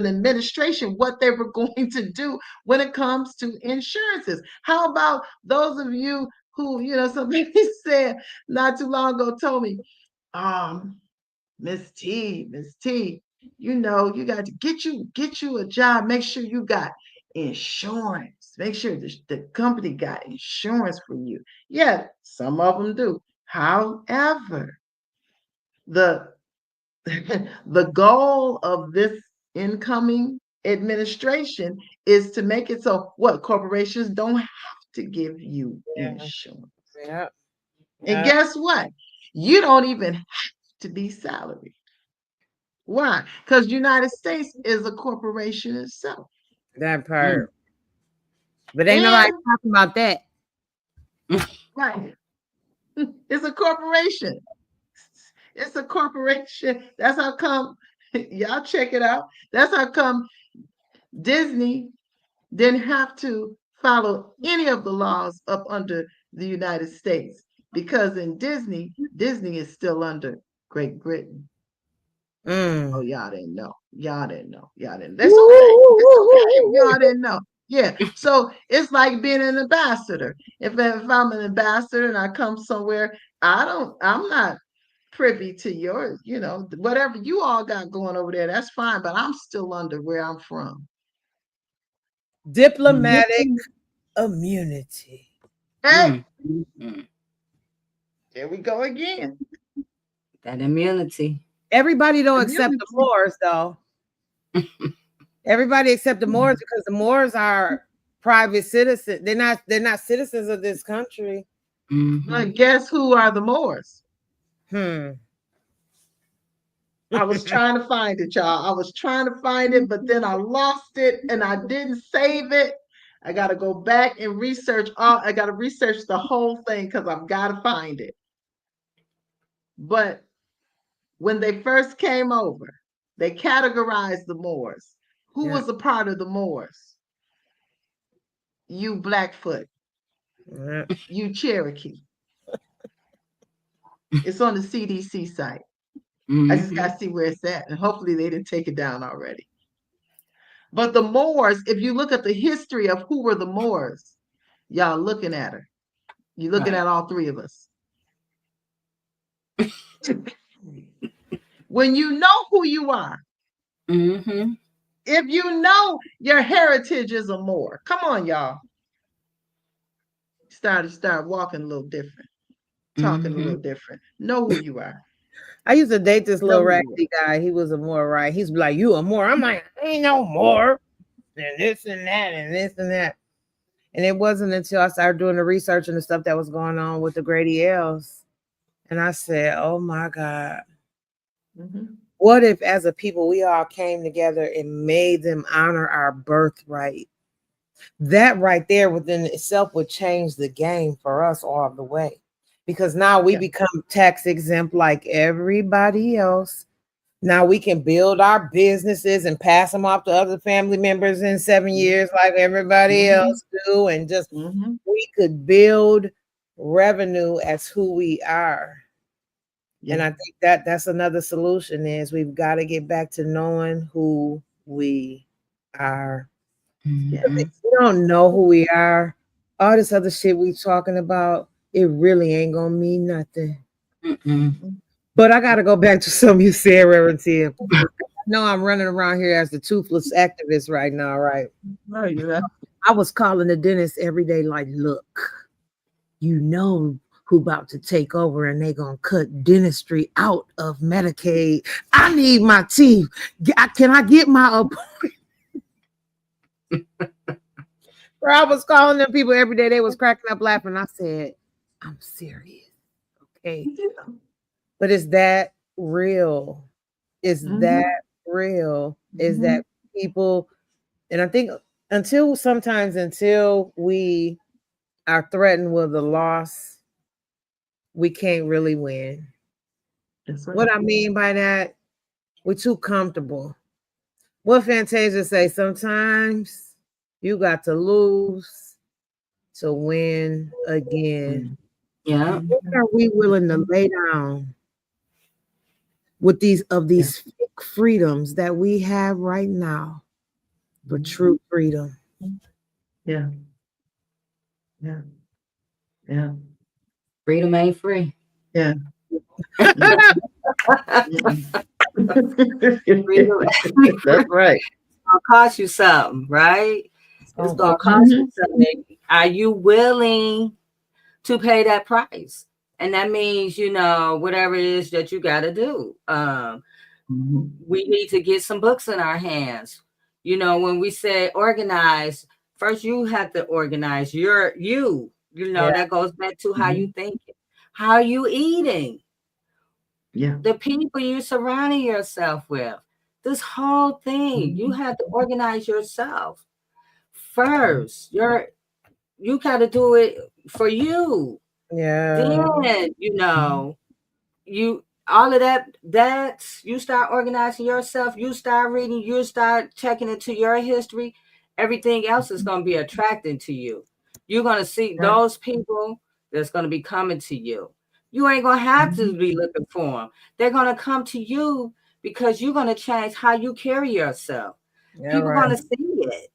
administration, what they were going to do when it comes to insurances? How about those of you who, somebody said not too long ago, told me, Miss T, you got to get you a job. Make sure you got insurance. Make sure the company got insurance for you. Yeah, some of them do. However, the the goal of this incoming administration is to make it so what corporations don't have to give you insurance. Yeah. And guess what? You don't even have to be salaried. Why? Because United States is a corporation itself. That part. But ain't nobody talking about that. Right. It's a corporation. It's a corporation. That's how come, y'all check it out. That's how come Disney didn't have to follow any of the laws up under the United States. Because in Disney is still under Great Britain. Oh, y'all didn't know. That's okay. It's okay. Y'all didn't know. Yeah. So it's like being an ambassador. If I'm an ambassador and I come somewhere, I'm not privy to your, whatever you all got going over there, that's fine, but I'm still under where I'm from. Diplomatic immunity. Hey, there we go again. That immunity. Everybody don't accept the Moors, though. Everybody except the Moors because the Moors are private citizen. They're not citizens of this country. But guess who are the Moors? Hmm. I was trying to find it, y'all. I was trying to find it, but then I lost it and I didn't save it. I got to go back and research I got to research the whole thing because I've got to find it. But when they first came over, they categorized the Moors. Who was a part of the Moors? You Blackfoot. Yeah. You Cherokee. It's on the CDC site. I just got to see where it's at. And hopefully they didn't take it down already. But the Moors, if you look at the history of who were the Moors, y'all looking at her. You're looking at all three of us. When you know who you are, if you know your heritage is a Moor, come on, y'all. Start walking a little different, talking a little different. Know who you are. I used to date this little No. raggedy guy. He was a Moor, right? He's like, "You a Moor?" I'm like, "Ain't no more than this and that and this and that." And it wasn't until I started doing the research and the stuff that was going on with the Grady L's, and I said, "Oh my God, what if as a people we all came together and made them honor our birthright?" That right there within itself would change the game for us all the way. Because now we become tax exempt like everybody else. Now we can build our businesses and pass them off to other family members in 7 years like everybody else do. And just we could build revenue as who we are. And I think that's another solution is we've got to get back to knowing who we are. If we don't know who we are, all this other shit we talking about, it really ain't gonna mean nothing. But I gotta go back to something you said, Reverend Tim. I know I'm running around here as the toothless activist right now, right? Oh, yeah. I was calling the dentist every day, like, look, you know who about to take over and they gonna cut dentistry out of Medicaid. I need my teeth. Can I get my appointment? I was calling them people every day. They was cracking up laughing. I said, I'm serious. Okay. But is that real? Is that real? Is that people? And I think until we are threatened with a loss, we can't really win. Right. What I mean by that, we're too comfortable. What Fantasia say? Sometimes you got to lose to win again. Yeah. What are we willing to lay down with these fake freedoms that we have right now for true freedom? Yeah. Yeah. Yeah. Freedom ain't free. Yeah. That's right. It's gonna cost you something, right? It's gonna cost you something. Are you willing to pay that price? And that means, whatever it is that you got to do. We need to get some books in our hands. When we say organize, first you have to organize that goes back to how you think, how you eating. Yeah. The people you're surrounding yourself with. This whole thing, you have to organize yourself first. You got to do it for you. Yeah. Then, you all of that you start organizing yourself, you start reading, you start checking into your history, everything else is going to be attracting to you. You're going to see those people that's going to be coming to you. You ain't going to have to be looking for them. They're going to come to you because you're going to change how you carry yourself. People are going to see it,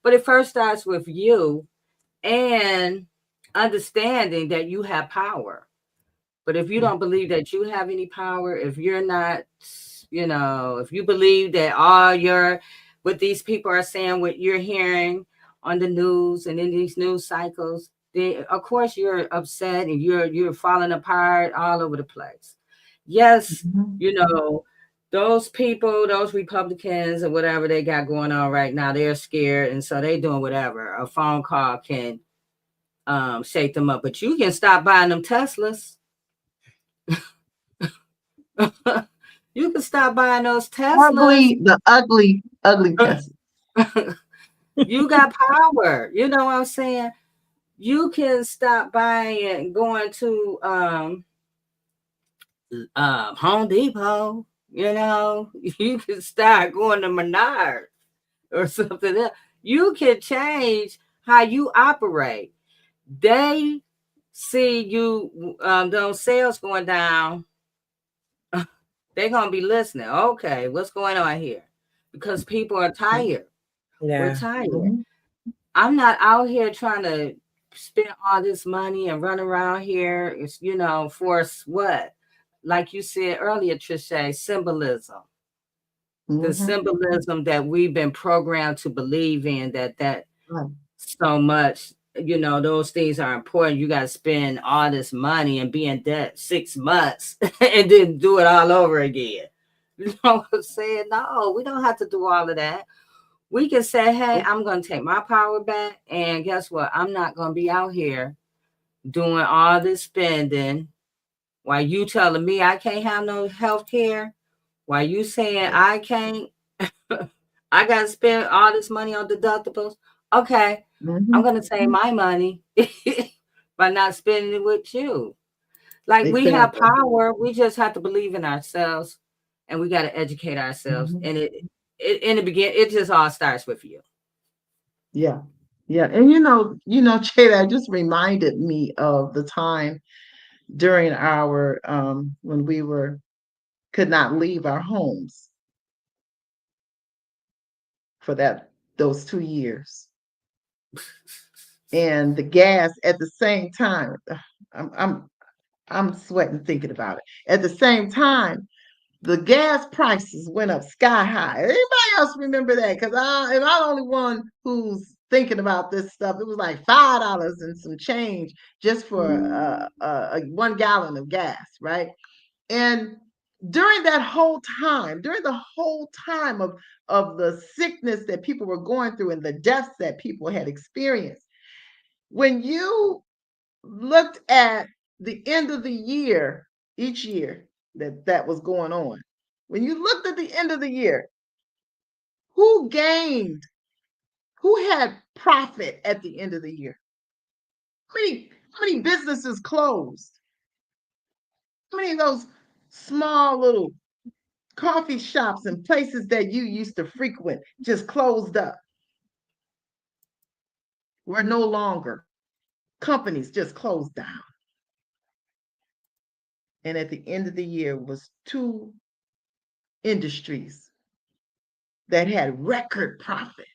but it first starts with you and understanding that you have power. But if you don't believe that you have any power, if you're not, if you believe that what these people are saying, what you're hearing on the news and in these news cycles, then of course you're upset and you're falling apart all over the place. Yes, those people, those Republicans or whatever they got going on right now, they're scared, and so they doing whatever. A phone call can shake them up, but you can stop buying them Teslas. You can stop buying those Teslas. Ugly Tesla. You got power. You know what I'm saying? You can stop buying and going to Home Depot. You know, you can start going to Menard or something else. You can change how you operate. They see you those sales going down. They're gonna be listening. Okay, what's going on here? Because people are tired. We're Yeah. tired. Mhm. I'm not out here trying to spend all this money and run around here. It's, for what? Like you said earlier, Trische, symbolism. The Mhm. symbolism that we've been programmed to believe in, that Right. so much, those things are important. You got to spend all this money and be in debt 6 months and then do it all over again. You know what I'm saying? No, we don't have to do all of that. We can say, hey, I'm going to take my power back. And guess what? I'm not going to be out here doing all this spending while you telling me I can't have no health care. While you saying I can't, I got to spend all this money on deductibles. Okay, I'm Mhm. going to save my money by not spending it with you. Like, we have Exactly. power. We just have to believe in ourselves, and we got to educate ourselves. Mhm. And it in the beginning, it just all starts with you. Yeah. Yeah. And Jada, that just reminded me of the time during our when we could not leave our homes for those 2 years. And the gas at the same time, I'm I'm I'm sweating thinking about it. At the same time, the gas prices went up sky high. Anybody else remember that? Because am I the only one who's thinking about this stuff? It was like $5 and some change just for 1 gallon of gas, right? And during the whole time of the sickness that people were going through and the deaths that people had experienced, when you looked at the end of the year, each year that was going on, when you looked at the end of the year, who gained, who had profit at the end of the year? How many businesses closed? How many of those small little coffee shops and places that you used to frequent just closed up? Were no longer. Companies just closed down. And at the end of the year was two industries that had record profit.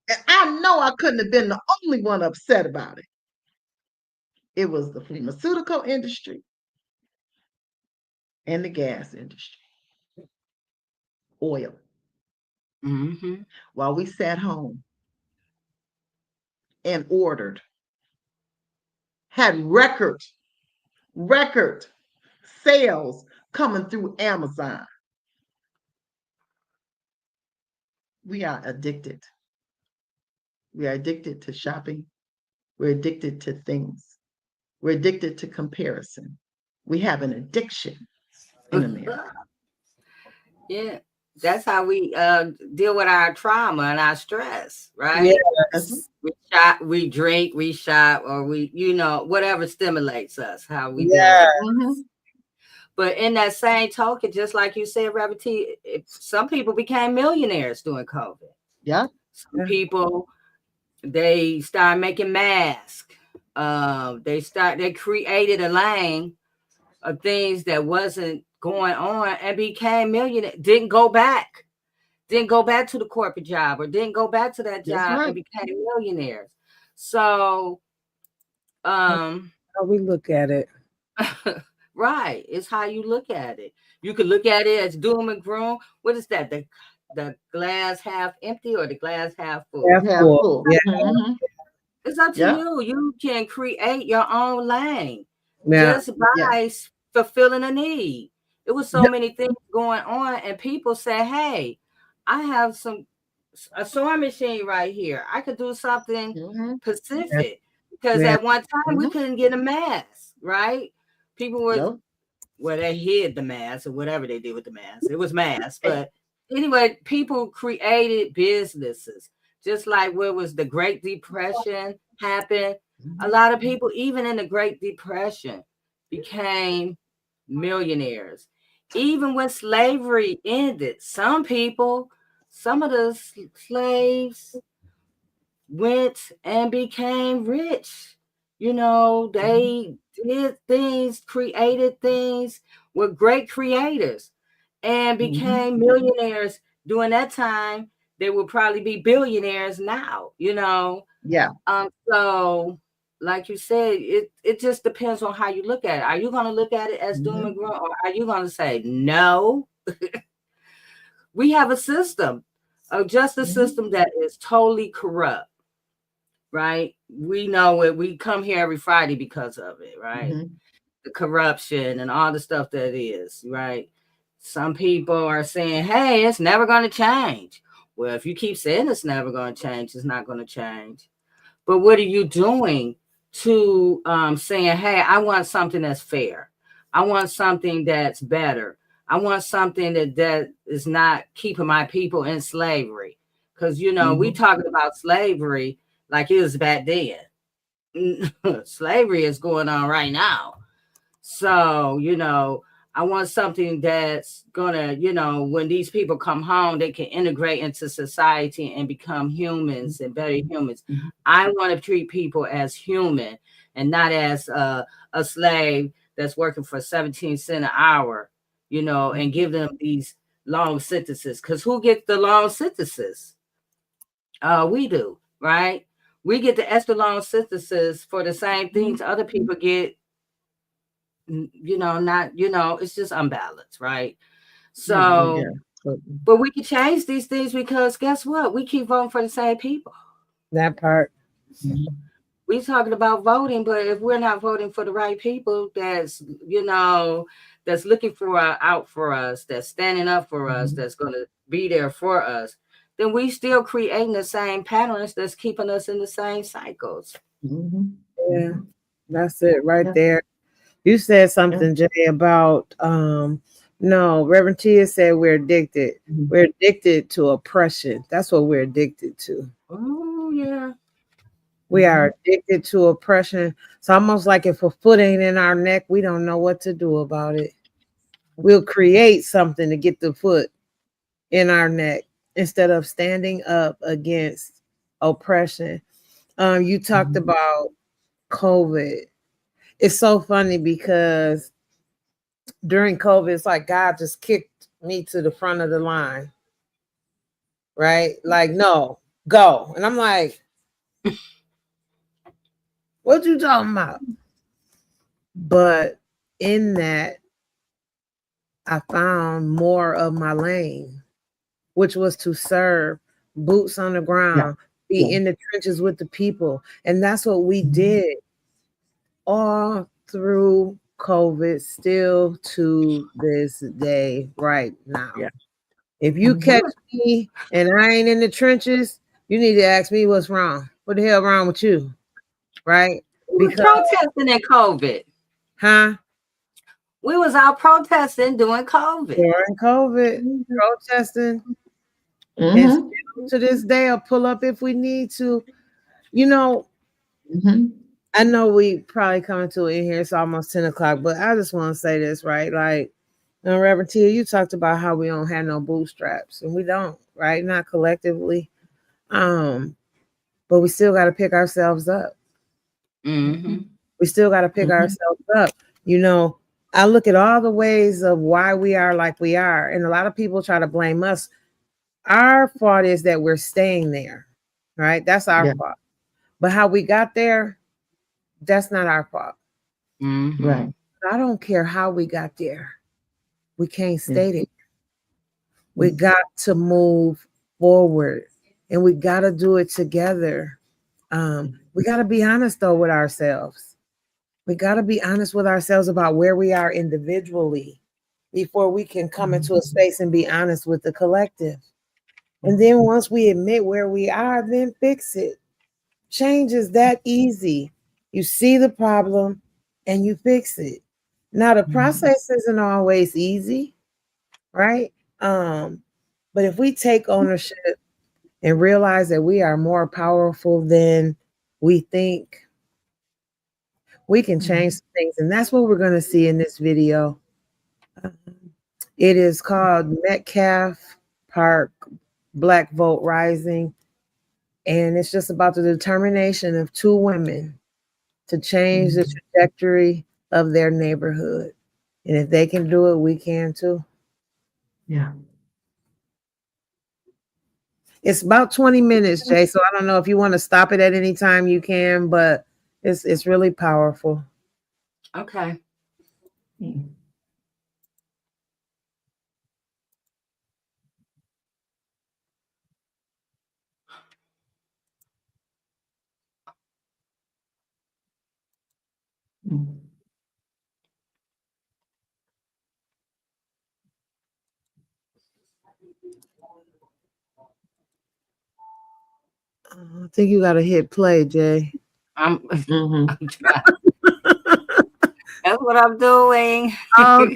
And I know I couldn't have been the only one upset about it. It was the pharmaceutical industry and the gas industry, oil. Mm-hmm. While we sat home and ordered, had record sales coming through Amazon. We are addicted. We are addicted to shopping. We're addicted to things. We're addicted to comparison. We have an addiction in America. Yeah, that's how we deal with our trauma and our stress, right? Yes. We shop, we drink, we shop, or we, whatever stimulates us, how we deal with Yeah. it. Mhm. But in that same token, just like you said, Reverend T, some people became millionaires during COVID. Yeah. Some people, they started making masks. They created a lane of things that wasn't going on and became millionaires. Didn't go back to the corporate job or didn't go back to that That's job and right. became millionaires. So, How we look at it. right, it's how you look at it. You could look at it as doom and gloom. What is that? The glass half empty or the glass half full? That's Half cool. full. Yeah. Mhm. It's up to Yeah. you. You can create your own lane Yeah. just Yeah. by fulfilling a need. It was so many things going on, and people say, "Hey, I have a sewing machine right here. I could do something Mm-hmm. Pacific." Because Yeah. at one time we Mm-hmm. couldn't get a mask, right? People were, Nope. well, they hid the mask or whatever they did with the mask. It was mask, but anyway, people created businesses. Just like where was the Great Depression happened, a Mm-hmm. lot of people, even in the Great Depression, became millionaires. Even when slavery ended, some of the slaves went and became rich. They did things, created things, were great creators, and Mm-hmm. became millionaires during that time. They will probably be billionaires now. Yeah. So like you said, it just depends on how you look at it. Are you going to look at it as doom Mm-hmm. and gloom, or are you going to say no? We have a system, a justice Mm-hmm. system that is totally corrupt, right? We know it. We come here every Friday because of it, right? Mm-hmm. The corruption and all the stuff that is, right? Some people are saying, hey, it's never going to change. Well, if you keep saying it's never going to change, it's not going to change. But what are you doing to saying, hey, I want something that's fair. I want something that's better. I want something that is not keeping my people in slavery. Because, we Mm-hmm. talking about slavery like it was back then. Slavery is going on right now. So, I want something that's gonna, when these people come home, they can integrate into society and become humans and better humans. Mm-hmm. I want to treat people as human and not as a slave that's working for 17 cents an hour, and give them these long sentences. Because who gets the long sentences? We do, right? We get the extra long sentences for the same things other people get, not, it's just unbalanced, right? Mm-hmm. So, Yeah. but we can change these things because guess what? We keep voting for the same people. That part. Mm-hmm. We talking about voting, but if we're not voting for the right people, that's looking for out for us, that's standing up for us, Mm-hmm. that's going to be there for us, then we still creating the same patterns that's keeping us in the same cycles. Mm-hmm. Yeah, Mm-hmm. that's it right Yeah. there. You said Yeah. something, Jay, about no, Reverend Tia said we're addicted. Mm-hmm. We're addicted to oppression. That's what we're addicted to. Oh yeah. We Mm-hmm. are addicted to oppression. It's almost like if a foot ain't in our neck, we don't know what to do about it. We'll create something to get the foot in our neck instead of standing up against oppression. You talked Mm-hmm. about COVID. It's so funny because during COVID, it's like God just kicked me to the front of the line, right? Like, no, go. And I'm like, what you talking about? But in that, I found more of my lane, which was to serve, boots on the Yeah. ground, be Yeah. in the trenches with the people. And that's what we Mm-hmm. did all through COVID, still to this day, right now. Yeah. If you Mm-hmm. catch me and I ain't in the trenches, you need to ask me what's wrong. What the hell wrong with you? Right? We was Because, protesting in COVID. huh? We was out protesting during COVID. During COVID, Mm-hmm. protesting, and Mm-hmm. still to this day, I'll pull up if we need to. You know, Mm-hmm. I know we probably coming to it in here. It's almost 10 o'clock, but I just want to say this, right? Like, Reverend Tia, you talked about how we don't have no bootstraps, and we don't, right? Not collectively. Um, but we still got to pick ourselves up. Mm-hmm. We still got to pick Mm-hmm. ourselves up. You know, I look at all the ways of why we are like we are, and a lot of people try to blame us. Our fault is that we're staying there, right? That's our Yeah. fault. But how we got there, that's not our fault. Mm-hmm. Right. I don't care how we got there. We can't Yeah. stay there. We got to move forward, and we got to do it together. We got to be honest though with ourselves. We got to be honest with ourselves about where we are individually, before we can come into a space and be honest with the collective. And then once we admit where we are, then fix it. Change is that easy. You see the problem and you fix it. Now the process isn't always easy, right? But if we take ownership and realize that we are more powerful than we think, we can change things. And that's what we're going to see in this video. It is called Metcalf Park Black Vote Rising. And it's just about the determination of two women to change the trajectory of their neighborhood. And if they can do it, we can too. Yeah. It's about 20 minutes, Jay. So I don't know if you want to stop it at any time you can, but it's really powerful. Okay. I think you got to hit play, Jay. I'm trying. That's what I'm doing. Okay.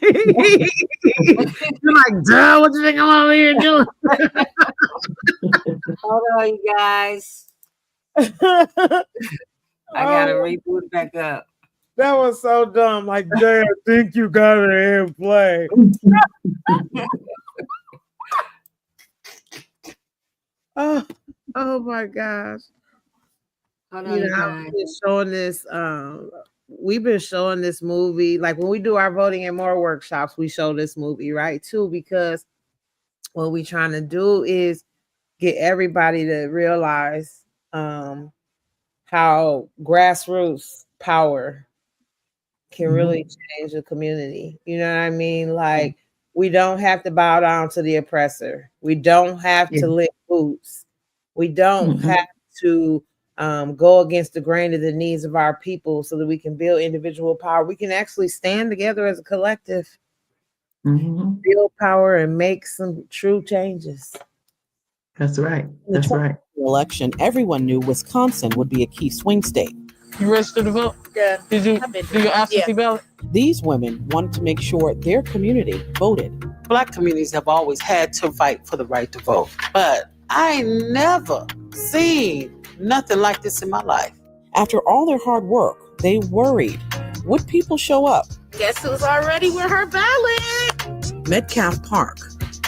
You're like, duh, what you think I'm over here doing? Hold on, you guys. I gotta reboot back up. That was so dumb. Like, Jay, I think you got to hit play. Oh my gosh. Hold on, you guys. I've been showing this. We've been showing this movie. Like when we do our voting and more workshops, we show this movie, right? Too, because what we're trying to do is get everybody to realize how grassroots power can really change a community. You know what I mean? Like we don't have to bow down to the oppressor. We don't have to lick boots. We don't have to go against the grain of the needs of our people so that we can build individual power. We can actually stand together as a collective, build power, and make some true changes. That's right. That's right. Election, everyone knew Wisconsin would be a key swing state. You registered to vote? Yeah. Did you do your absentee ballot? These women wanted to make sure their community voted. Black communities have always had to fight for the right to vote, but I never seen nothing like this in my life. After all their hard work, they worried, would people show up? Guess who's already with her ballot? Metcalf Park,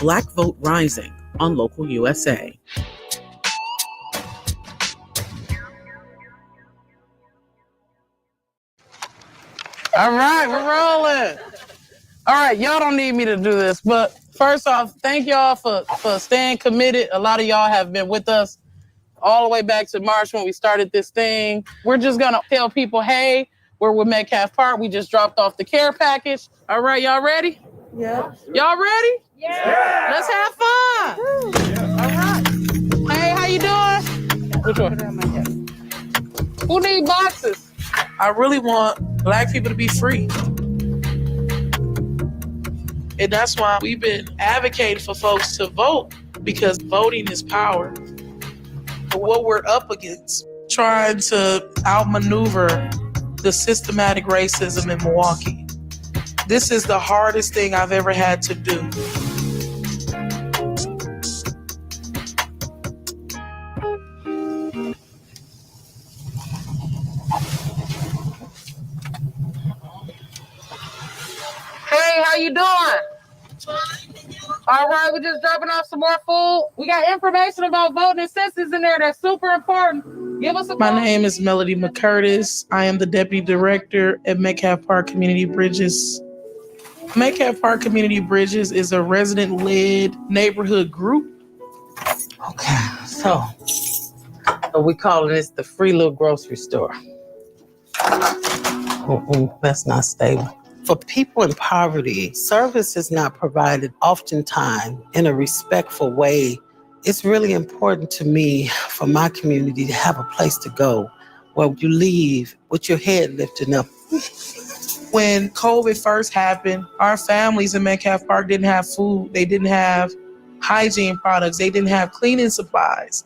Black Vote Rising on Local USA. All right, we're rolling. All right, y'all don't need me to do this, but first off, thank y'all for staying committed. A lot of y'all have been with us all the way back to March when we started this thing. We're just gonna tell people, hey, we're with Metcalf Park. We just dropped off the care package. All right, y'all ready? Yeah. Y'all ready? Yeah. Let's have fun. Yeah. All right. Hey, how you doing? Which one? Who need boxes? I really want Black people to be free. And that's why we've been advocating for folks to vote, because voting is power. But what we're up against, trying to outmaneuver the systematic racism in Milwaukee. This is the hardest thing I've ever had to do. Hey, how you doing? All right, we're just dropping off some more food. We got information about voting and census in there that's super important. Give us a My call. name is Melody McCurtis. I am the Deputy Director at Metcalf Park Community Bridges. Metcalf Park Community Bridges is a resident-led neighborhood group. Okay, so we calling this the free little grocery store. That's not stable. For people in poverty, service is not provided oftentimes in a respectful way. It's really important to me, for my community, to have a place to go where you leave with your head lifted up. When COVID first happened, our families in Metcalf Park didn't have food. They didn't have hygiene products. They didn't have cleaning supplies.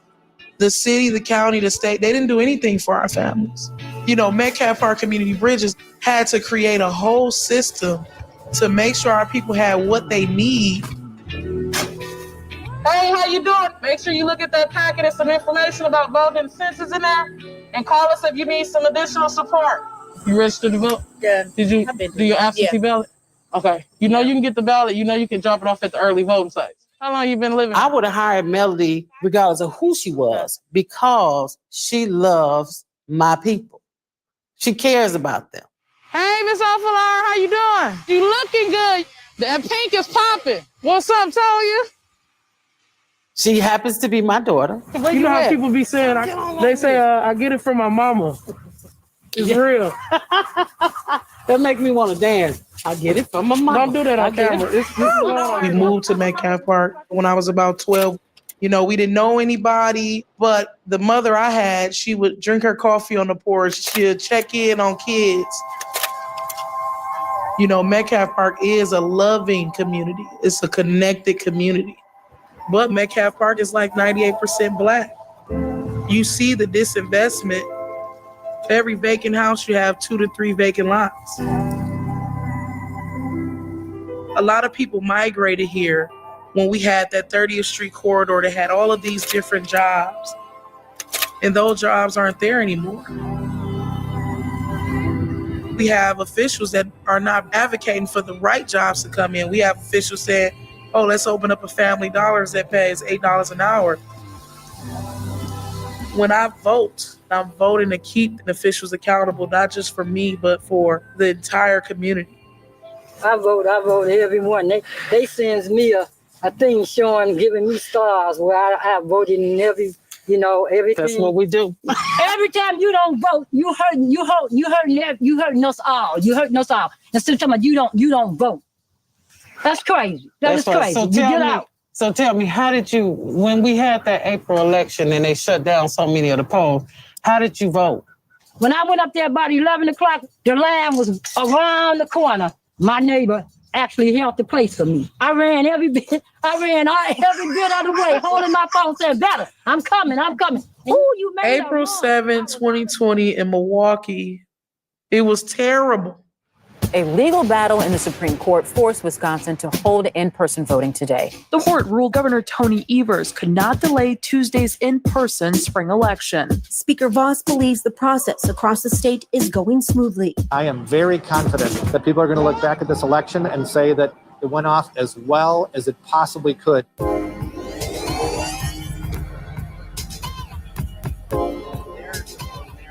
The city, the county, the state, they didn't do anything for our families. Metcalf Park Community Bridges had to create a whole system to make sure our people had what they need. Hey, how you doing? Make sure you look at that packet. There's some information about voting and census in there. And call us if you need some additional support. You registered to vote? Yeah. Did you do your absentee ballot? Okay. You can get the ballot. You can drop it off at the early voting sites. How long you been living? I would have hired Melody regardless of who she was because she loves my people. She cares about them. Hey, Miss Alfalar, how you doing? You looking good. That pink is popping. What's up, Toya? She happens to be my daughter. You know how people be saying, they say, I get it from my mama. It's real. That make me want to dance. I get it from my mama. Don't do that on camera. We moved to Metcalf Park when I was about 12. We didn't know anybody, but the mother I had, she would drink her coffee on the porch. She'd check in on kids. Metcalf Park is a loving community. It's a connected community. But Metcalf Park is like 98% Black. You see the disinvestment. For every vacant house, you have 2 to 3 vacant lots. A lot of people migrated here when we had that 30th Street corridor that had all of these different jobs. And those jobs aren't there anymore. We have officials that are not advocating for the right jobs to come in. We have officials saying, oh, let's open up a Family Dollars that pays $8 an hour. When I vote, I'm voting to keep the officials accountable, not just for me, but for the entire community. I vote every morning. They sends me a thing giving me stars where I voted in everything. That's what we do. Every time you don't vote, you hurting us all. You hurting us all. Instead of talking about you don't vote. That's crazy. That's crazy. So tell me, how did you, when we had that April election and they shut down so many of the polls, how did you vote? When I went up there about 11 o'clock, the line was around the corner. My neighbor actually held the place for me. I ran every bit out of the way, holding my phone, saying, better, I'm coming. Ooh, you made April 7, 2020 in Milwaukee, it was terrible. A legal battle in the Supreme Court forced Wisconsin to hold in-person voting today. The court ruled Governor Tony Evers could not delay Tuesday's in-person spring election. Speaker Voss believes the process across the state is going smoothly. I am very confident that people are going to look back at this election and say that it went off as well as it possibly could.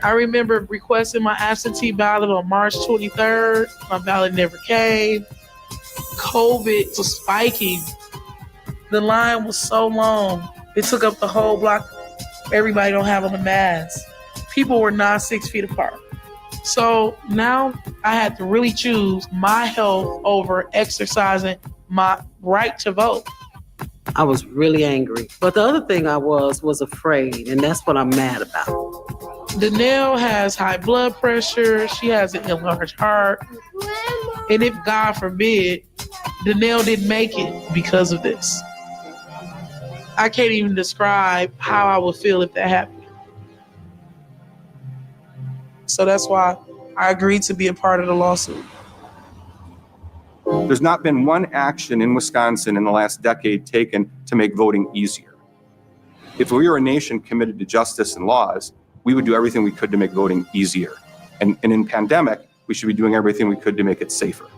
I remember requesting my absentee ballot on March 23rd. My ballot never came. COVID was spiking. The line was so long. It took up the whole block. Everybody don't have on a mask. People were not 6 feet apart. So now I had to really choose my health over exercising my right to vote. I was really angry. But the other thing I was afraid, and that's what I'm mad about. Danelle has high blood pressure. She has an enlarged heart. And if, God forbid, Danelle didn't make it because of this, I can't even describe how I would feel if that happened. So that's why I agreed to be a part of the lawsuit. There's not been one action in Wisconsin in the last decade taken to make voting easier. If we were a nation committed to justice and laws, we would do everything we could to make voting easier. And in pandemic, we should be doing everything we could to make it safer.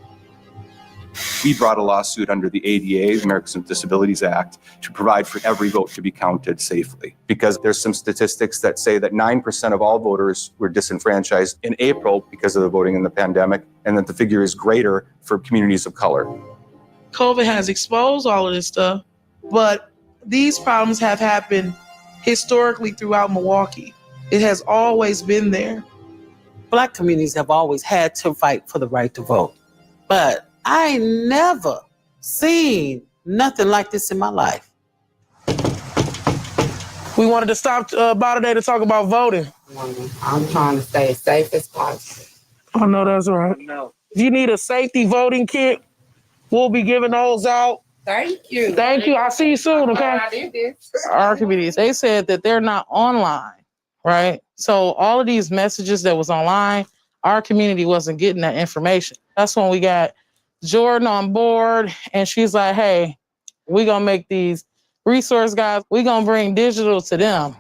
We brought a lawsuit under the ADA, the Americans with Disabilities Act, to provide for every vote to be counted safely. Because there's some statistics that say that 9% of all voters were disenfranchised in April because of the voting in the pandemic, and that the figure is greater for communities of color. COVID has exposed all of this stuff, but these problems have happened historically throughout Milwaukee. It has always been there. Black communities have always had to fight for the right to vote. But I ain't never seen nothing like this in my life. We wanted to stop by today to talk about voting. I'm trying to stay as safe as possible. I know that's right. No. If you need a safety voting kit, we'll be giving those out. Thank you. Thank you. I'll see you soon, okay? I did this. Our communities, they said that they're not online, right? So all of these messages that was online, our community wasn't getting that information. That's when we got Jordan on board, and she's like, hey, we're going to make these resource guys, we're going to bring digital to them.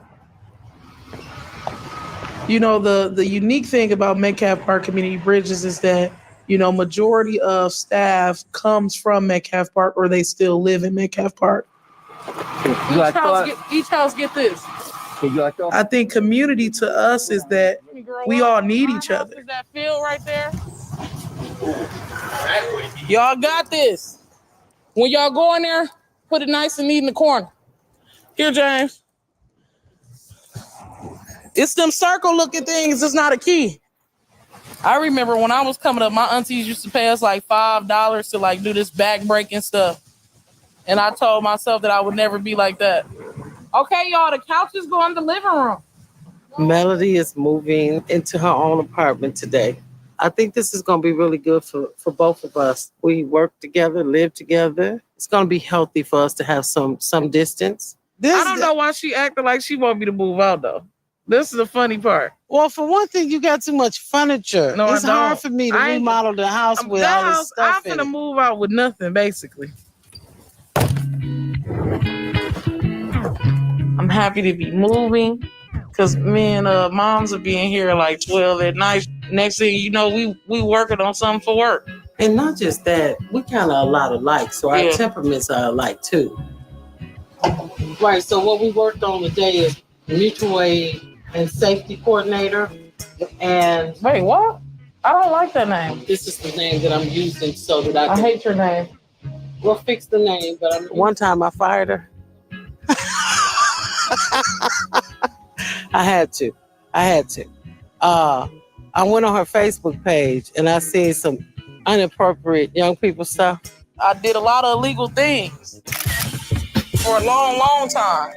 You know, the unique thing about Metcalf Park Community Bridges is that, you know, majority of staff comes from Metcalf Park or they still live in Metcalf Park. Each house get this. I think community to us is that we all need each other. Is that field right there? Y'all got this. When y'all go in there, put it nice and neat in the corner. Here, James. It's them circle looking things. It's not a key. I remember when I was coming up, my aunties used to pay us like $5 to like do this back breaking stuff. And I told myself that I would never be like that. Okay, y'all, the couches go in the living room. Melody is moving into her own apartment today. I think this is going to be really good for both of us. We work together, live together. It's going to be healthy for us to have some distance. I don't know why she acted like she want me to move out, though. This is the funny part. Well, for one thing, you got too much furniture. No, it's hard for me to remodel the house with all this stuff in it. I'm finna move out with nothing, basically. I'm happy to be moving because me and moms are being here like 12 at night. Next thing you know, we working on something for work. And not just that, we kind of a lot alike, so our temperaments are alike too. Right, so what we worked on today is mutual aid and safety coordinator. And wait, what? I don't like that name. This is the name that I'm using so that I hate your name. We'll fix the name, but one time I fired her. I had to. I went on her Facebook page and I seen some inappropriate young people stuff. I did a lot of illegal things for a long, long time.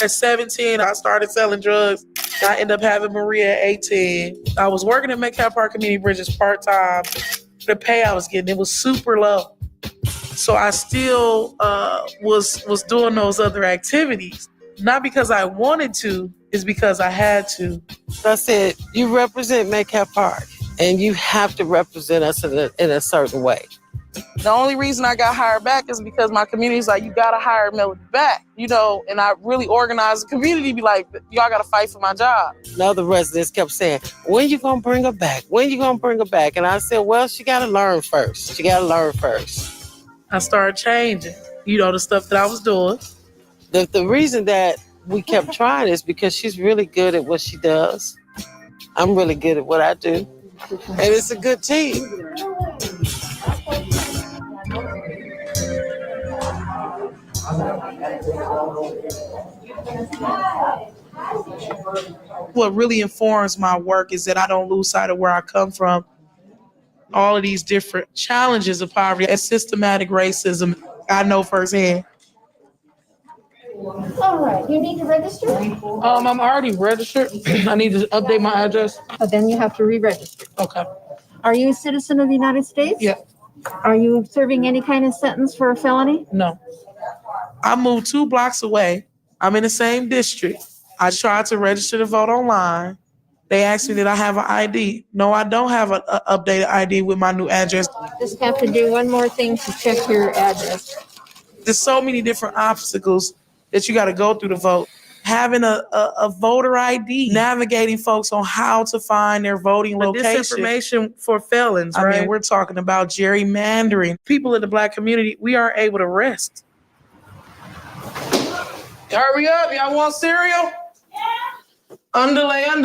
At 17, I started selling drugs. I ended up having Maria at 18. I was working at Metcalf Park Community Bridges part-time. The pay I was getting, it was super low. So I still was doing those other activities. Not because I wanted to, it's because I had to. I said, you represent Metcalf Park, and you have to represent us in a certain way. The only reason I got hired back is because my community's like, you gotta hire Melody back, you know, and I really organized the community to be like, y'all gotta fight for my job. The other residents kept saying, when you gonna bring her back? When you gonna bring her back? And I said, well, she gotta learn first. I started changing, you know, the stuff that I was doing. The reason that we kept trying is because she's really good at what she does. I'm really good at what I do. And it's a good team. What really informs my work is that I don't lose sight of where I come from. All of these different challenges of poverty and systematic racism, I know firsthand. All right, you need to register? I'm already registered. I need to update my address. Then you have to re-register. Okay. Are you a citizen of the United States? Yeah. Are you serving any kind of sentence for a felony? No. I moved 2 blocks away. I'm in the same district. I tried to register to vote online. They asked me, did I have an ID? No, I don't have an updated ID with my new address. Just have to do one more thing to check your address. There's so many different obstacles that you got to go through to vote. Having a voter ID, navigating folks on how to find their voting location. Disinformation for felons, right? I mean, we're talking about gerrymandering. People in the Black community, we are able to rest. Hurry up, y'all want cereal? Underlay. I'm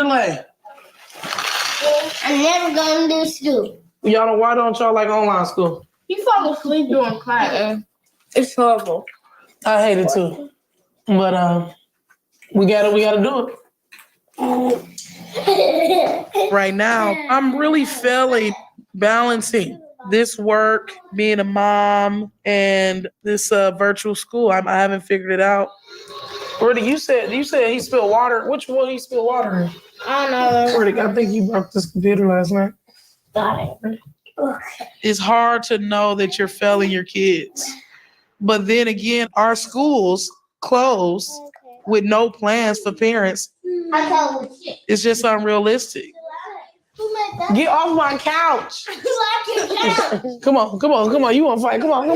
never gonna do school. Why don't y'all like online school? He fall asleep during class. It's horrible. I hate it too. But we gotta do it. Right now, I'm really failing balancing this work, being a mom, and this virtual school. I haven't figured it out. Rudy, you said he spilled water. Which one he spilled water in? I don't know. Rudy, I think you broke this computer last night. Got it. Okay. It's hard to know that you're failing your kids. But then again, our schools close with no plans for parents. It's just unrealistic. Get off my couch. Come on. You want to fight? Come on.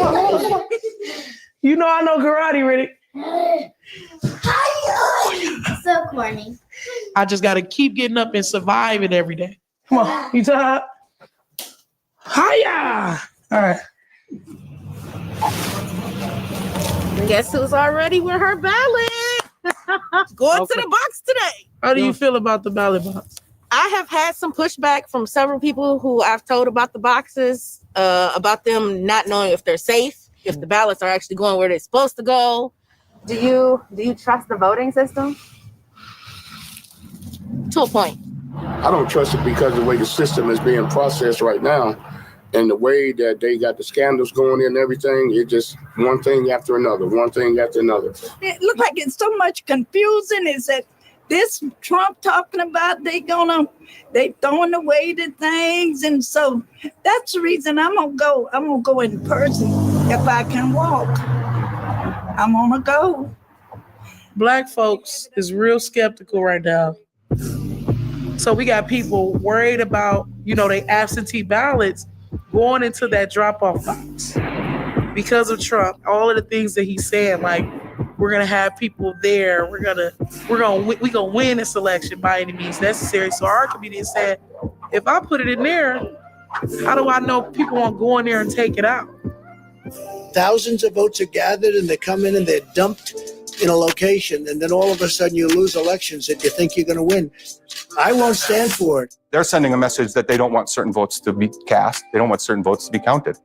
You know I know karate, Riddick. So corny. I just got to keep getting up and surviving every day. Come on. You tired? Hiya! All right. Guess who's already with her ballot? Going to the box today. How do you feel about the ballot box? I have had some pushback from several people who I've told about the boxes, about them not knowing if they're safe, if the ballots are actually going where they're supposed to go. Do you trust the voting system? To a point. I don't trust it because of the way the system is being processed right now and the way that they got the scandals going in and everything. It just one thing after another. It looked like it's so much confusion. Is that this Trump talking about they throwing away the things, and so that's the reason I'm gonna go in person if I can walk. I'm gonna go. Black folks is real skeptical right now. So we got people worried about, they absentee ballots going into that drop-off box because of Trump. All of the things that he's saying, like we're gonna have people there. We're gonna win this election by any means necessary. So our community said, if I put it in there, how do I know people won't go in there and take it out? Thousands of votes are gathered and they come in and they're dumped in a location, and then all of a sudden you lose elections that you think you're going to win. I won't stand for it. They're sending a message that they don't want certain votes to be cast. They don't want certain votes to be counted.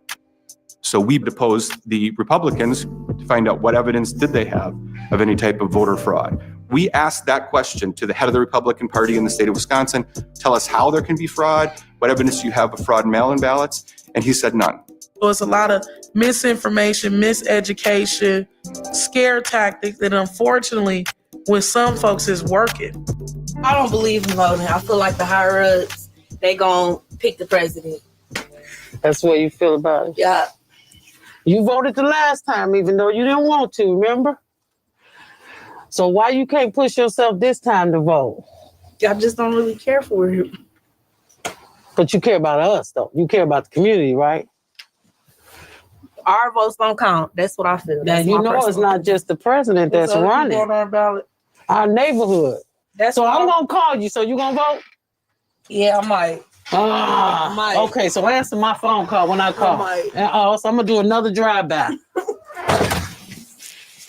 So we deposed the Republicans to find out what evidence did they have of any type of voter fraud. We asked that question to the head of the Republican Party in the state of Wisconsin. Tell us how there can be fraud. What evidence do you have of fraud in mail-in ballots? And he said none. So it's a lot of misinformation, miseducation, scare tactics that unfortunately with some folks is working. I don't believe in voting. I feel like the higher ups, they gonna pick the president. That's what you feel about it? Yeah. You voted the last time, even though you didn't want to, remember? So why you can't push yourself this time to vote? I just don't really care for it. But you care about us, though. You care about the community, right? Our votes don't count. That's what I feel. Now, you know it's not just the president that's running. On our ballot. Our neighborhood. So I'm going to call you. So you going to vote? Yeah, I might. I might. Okay, so answer my phone call when I call. So I'm going to do another drive-by.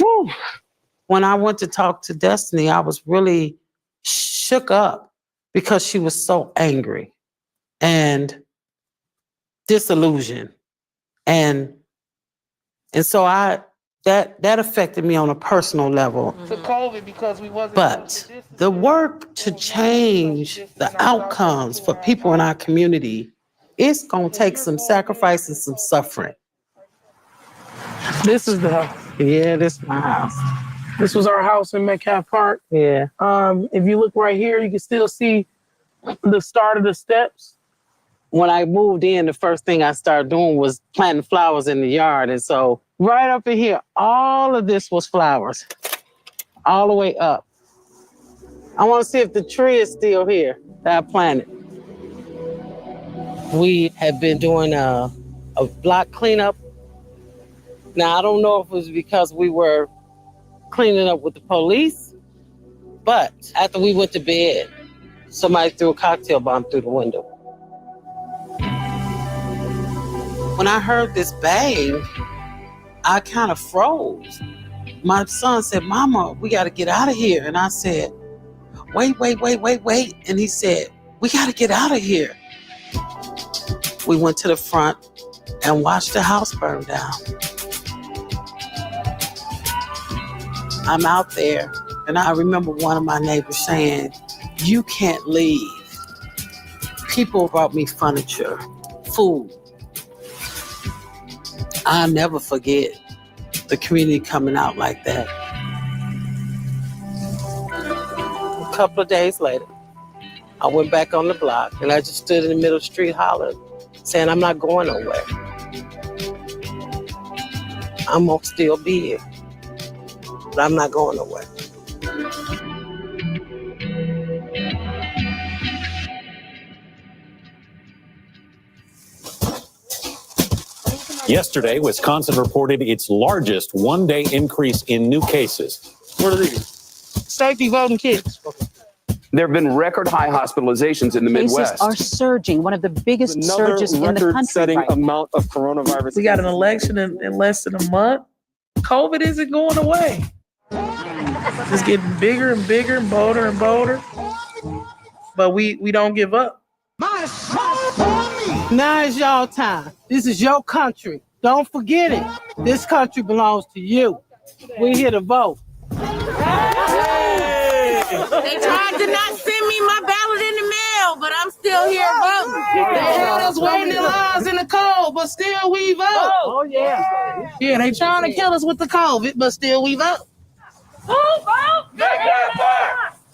Woo. When I went to talk to Destiny, I was really shook up because she was so angry and disillusioned. And so that affected me on a personal level. To COVID because we wasn't. But the work to change the outcomes for people in our community, it's gonna take some sacrifice and some suffering. This is the house. Yeah, this is my house. This was our house in Metcalf Park. Yeah. If you look right here, you can still see the start of the steps. When I moved in, the first thing I started doing was planting flowers in the yard. And so right up in here, all of this was flowers, all the way up. I want to see if the tree is still here that I planted. We have been doing a block cleanup. Now, I don't know if it was because we were cleaning up with the police, but after we went to bed, somebody threw a cocktail bomb through the window. When I heard this bang, I kind of froze. My son said, "Mama, we got to get out of here." And I said, wait. And he said, "We got to get out of here." We went to the front and watched the house burn down. I'm out there, and I remember one of my neighbors saying, "You can't leave." People brought me furniture, food. I'll never forget the community coming out like that. A couple of days later, I went back on the block and I just stood in the middle of the street hollering, saying I'm not going nowhere. I'm gonna still be here, but I'm not going nowhere. Yesterday, Wisconsin reported its largest one-day increase in new cases. What are these? Safety voting kits. There have been record high hospitalizations in the Midwest. Cases are surging, one of the biggest surges in the country. Record-setting right now. amount of coronavirus. We got an election in less than a month. COVID isn't going away. It's getting bigger and bigger and bolder and bolder. But we don't give up. Now is y'all time. This is your country. Don't forget it. This country belongs to you. We're here to vote. They tried to not send me my ballot in the mail, but I'm still here voting. They had us waiting in lines in the cold, but still we vote. Oh, yeah. Yeah, they trying to kill us with the COVID, but still we vote. Who vote?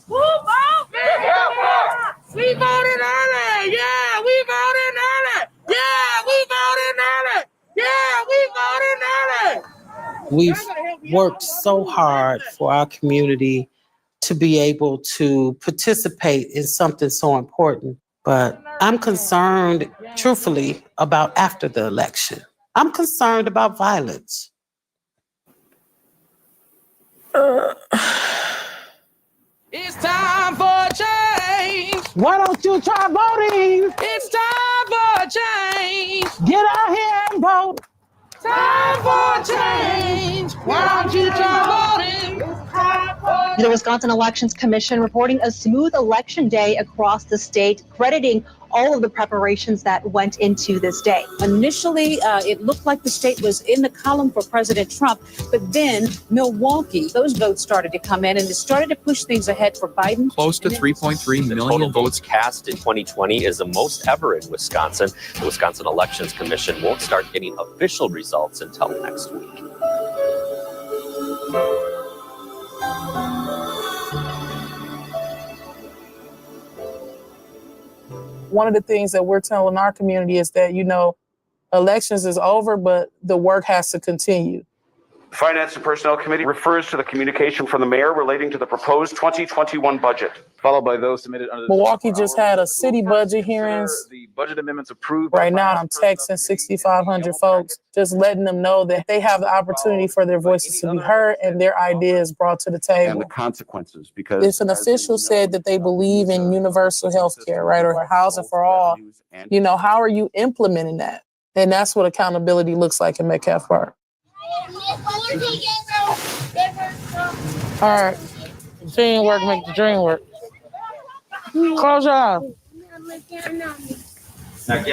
Who vote? We voted early. Yeah, we voted early. Yeah, we voted early. Yeah, we voted early. We've worked so hard for our community to be able to participate in something so important. But I'm concerned, truthfully, about after the election. I'm concerned about violence. It's time for change. Why don't you try voting? It's time for change. Get out here and vote. Time for change. Why don't you try voting? The Wisconsin Elections Commission reporting a smooth election day across the state, crediting all of the preparations that went into this day. Initially, it looked like the state was in the column for President Trump, but then Milwaukee, those votes started to come in and it started to push things ahead for Biden. Close to 3.3 million total votes. votes cast in 2020 is the most ever in Wisconsin. The Wisconsin Elections Commission won't start getting official results until next week. One of the things that we're telling our community is that, elections is over, but the work has to continue. Finance and Personnel Committee refers to the communication from the mayor relating to the proposed 2021 budget, followed by those submitted under the Milwaukee just had a city budget hearings. the budget amendments approved. Right now, I'm texting 6,500 folks, just letting them know that they have the opportunity for their voices to be heard and their ideas brought to the table. And the consequences, because If an official said that they believe in universal health care, right, or housing for all, how are you implementing that? And that's what accountability looks like in Metcalf Park. All right. Teamwork make the dream work. Close your eyes.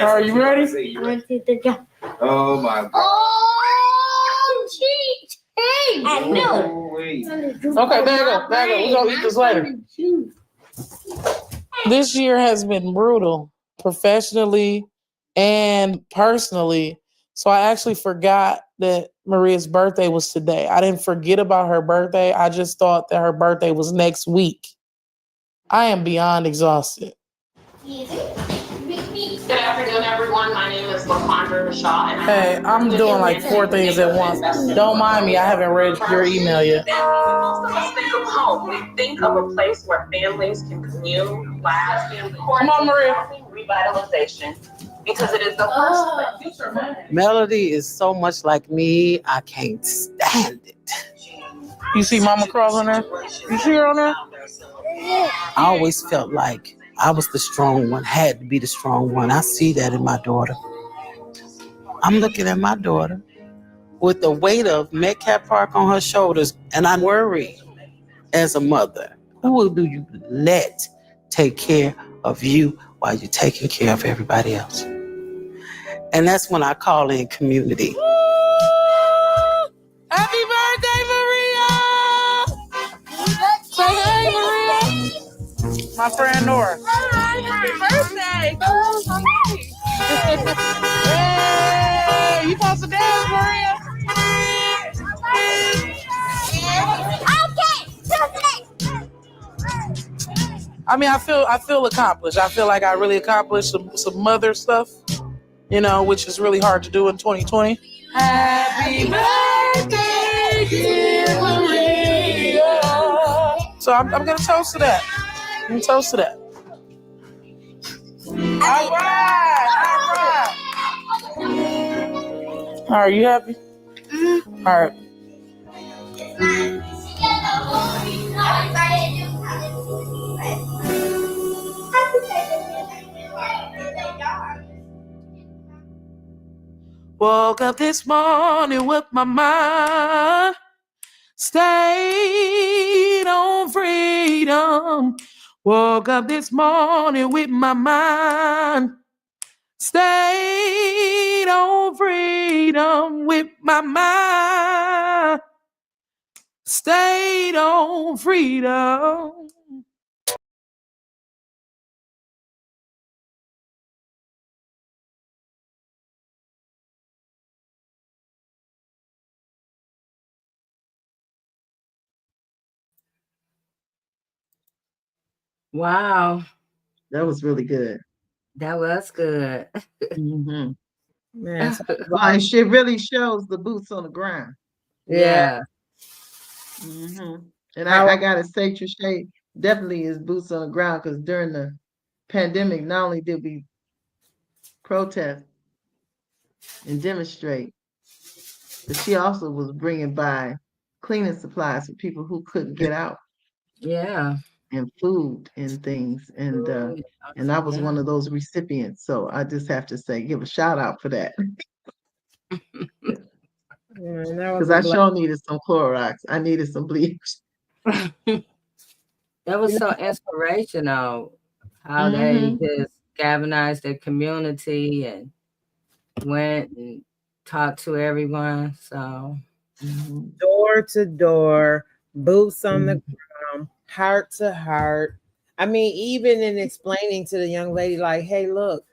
Are you ready? Oh my God. Oh, cheat. Hey, I knew Okay, there you go. We're going to eat this later. This year has been brutal, professionally and personally. So I actually forgot that Maria's birthday was today. I didn't forget about her birthday. I just thought that her birthday was next week. I am beyond exhausted. Good afternoon, everyone. My name is LaQuandra Shaw. And Hey, I'm doing like 4 things at once. Don't mind me. I haven't read your email yet. Most of us think of home. We think of a place where families can commune, laugh, and Come on, Maria. Revitalization. Because it is the first place. Melody is so much like me, I can't stand it. You see Mama Cross on there? You see her on there? I always felt like I was the strong one, had to be the strong one. I see that in my daughter. I'm looking at my daughter with the weight of Metcalf Park on her shoulders, and I worry as a mother, who do you let take care of you while you're taking care of everybody else? And that's when I call in community. Happy birthday, Maria! Say hey, Maria! My friend Nora. Happy birthday! Hey, you supposed to dance, Maria? I mean, I feel accomplished. I feel like I really accomplished some mother stuff, which is really hard to do in 2020. Happy birthday, dear Maria. So I'm gonna toast to that. I'm gonna toast to that. All right. Are you happy? Mm-hmm. All right. Woke up this morning with my mind stayed on freedom. Woke up this morning with my mind stayed on freedom. With my mind stayed on freedom. Wow. That was really good. That was good. Mm-hmm. Man, and she really shows the boots on the ground. Yeah. Mm-hmm. And I gotta say, Trische definitely is boots on the ground, because during the pandemic, not only did we protest and demonstrate, but she also was bringing by cleaning supplies for people who couldn't get out. Yeah. And food and things, and I was one of those recipients. So I just have to say, give a shout out for that. Because I sure needed some Clorox. I needed some bleach. That was so inspirational, how they just galvanized their community and went and talked to everyone. So door to door, boots on the ground, heart to heart. I mean, even in explaining to the young lady, like, hey, look,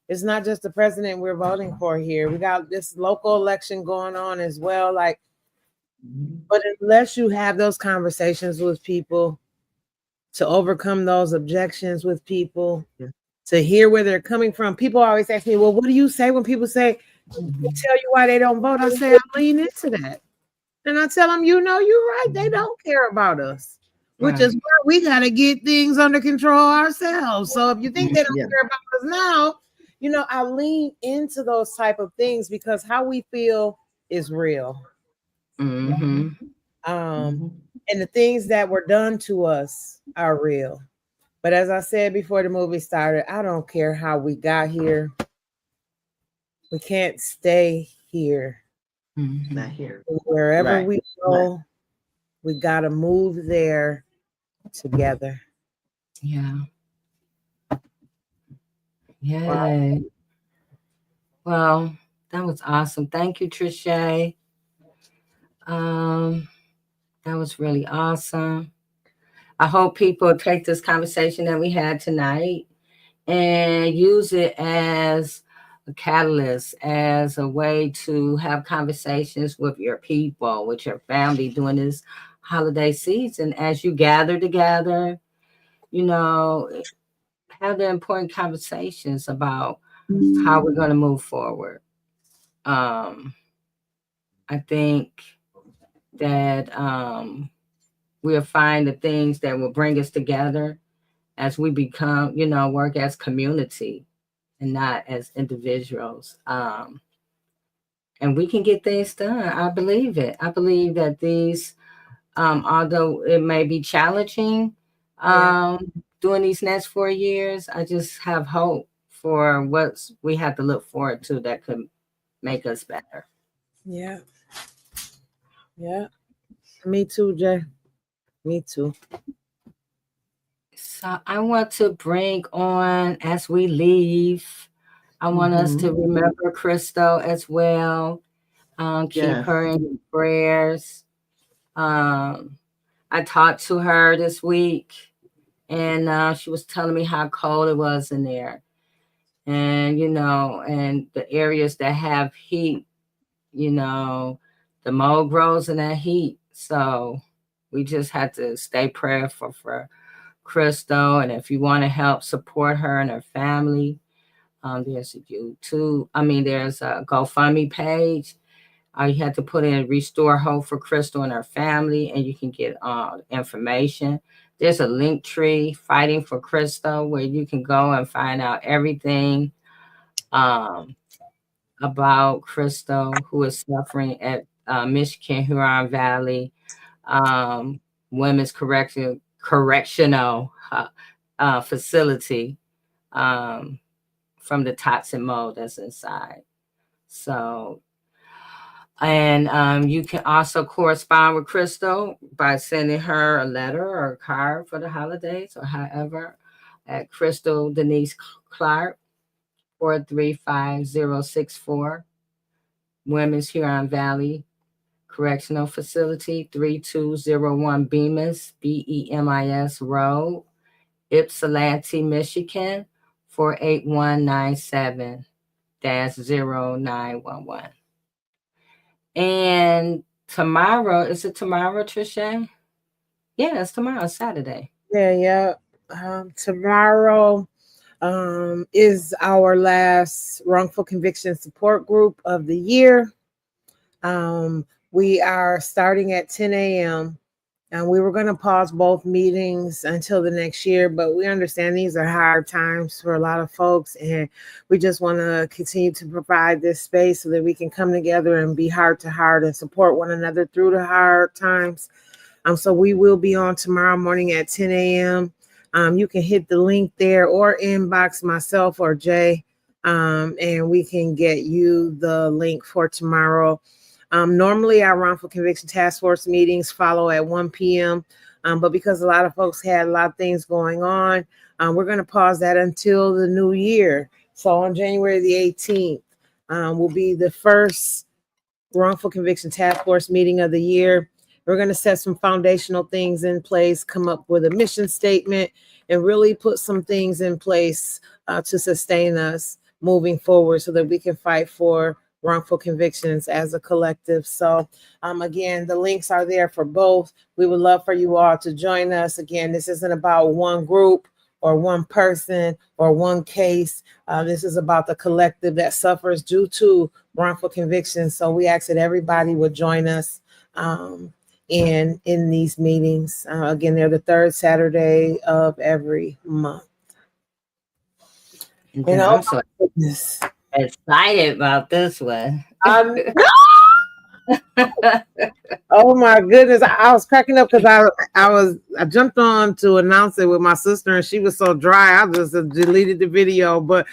it's not just the president we're voting for here. We got this local election going on as well. Like, but unless you have those conversations with people, to overcome those objections with people, to hear where they're coming from. People always ask me, well, what do you say when people say, tell you why they don't vote? I say, I lean into that. And I tell them, you're right. They don't care about us, which is why we got to get things under control ourselves. So if you think they don't care about us now, I lean into those type of things because how we feel is real. And the things that were done to us are real. But as I said before the movie started, I don't care how we got here. We can't stay here. Not here. Wherever we go, we got to move there together. Yeah. Yeah. Well, that was awesome. Thank you, Trische. That was really awesome. I hope people take this conversation that we had tonight and use it as a catalyst, as a way to have conversations with your people, with your family during this holiday season. As you gather together, have the important conversations about how we're going to move forward. I think that we'll find the things that will bring us together as we become, work as community and not as individuals. And we can get things done. I believe it. I believe that these, although it may be challenging during these next 4 years, I just have hope for what we have to look forward to that could make us better. Yeah. Yeah. Me too, Jay. Me too. So I want to bring on, as we leave, I want us to remember Crystal as well. Keep her in your prayers. I talked to her this week, and she was telling me how cold it was in there. And, and the areas that have heat, the mold grows in that heat. So we just had to stay prayerful for Crystal. And if you want to help support her and her family, there's a YouTube. There's a GoFundMe page. You have to put in Restore Hope for Crystal and her family, and you can get information. There's a link tree, Fighting for Crystal, where you can go and find out everything about Crystal, who is suffering at Michigan Huron Valley Women's Correctional Facility from the toxic mold that's inside. So, and you can also correspond with Crystal by sending her a letter or a card for the holidays or however at Crystal Denise Clark, 435064, Women's Huron Valley Correctional Facility, 3201 Bemis, BEMIS Road, Ypsilanti, Michigan, 48197-0911. And tomorrow, is it tomorrow, Trisha? Yeah, it's tomorrow, Saturday. Yeah. Tomorrow is our last wrongful conviction support group of the year. We are starting at 10 a.m. and we were going to pause both meetings until the next year, but we understand these are hard times for a lot of folks, and we just want to continue to provide this space so that we can come together and be heart to heart and support one another through the hard times. So we will be on tomorrow morning at 10 a.m. You can hit the link there or inbox myself or Jay, and we can get you the link for tomorrow. Normally our wrongful conviction task force meetings follow at 1 p.m. But because a lot of folks had a lot of things going on, we're going to pause that until the new year. So on January the 18th will be the first wrongful conviction task force meeting of the year. We're going to set some foundational things in place, come up with a mission statement, and really put some things in place to sustain us moving forward so that we can fight for wrongful convictions as a collective. So again, the links are there for both. We would love for you all to join us. Again, this isn't about one group or one person or one case. This is about the collective that suffers due to wrongful convictions. So we ask that everybody would join us in these meetings. Again, they're the third Saturday of every month. And I'm so excited about this one. Oh my goodness. I was cracking up because I jumped on to announce it with my sister and she was so dry. I just deleted the video, but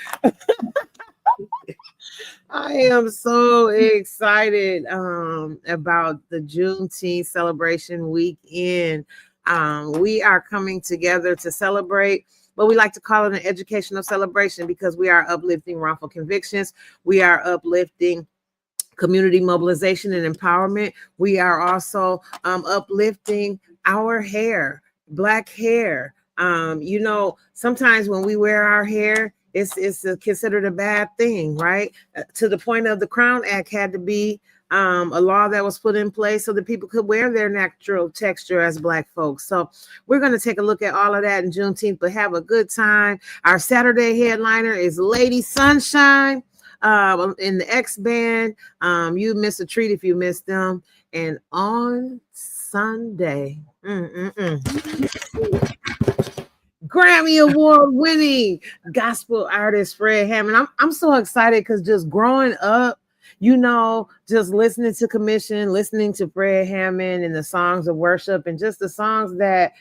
I am so excited about the Juneteenth celebration weekend. We are coming together to celebrate, but we like to call it an educational celebration because we are uplifting wrongful convictions. We are uplifting community mobilization and empowerment. We are also uplifting our hair, Black hair. Sometimes when we wear our hair, it's considered a bad thing, right? To the point of the Crown Act had to be a law that was put in place so that people could wear their natural texture as Black folks. So we're going to take a look at all of that in Juneteenth, but have a good time. Our Saturday headliner is Lady Sunshine in the X Band. You miss a treat if you miss them. And on Sunday, Grammy Award winning gospel artist Fred Hammond. I'm so excited because just growing up, just listening to Commission, listening to Fred Hammond and the songs of worship and just the songs that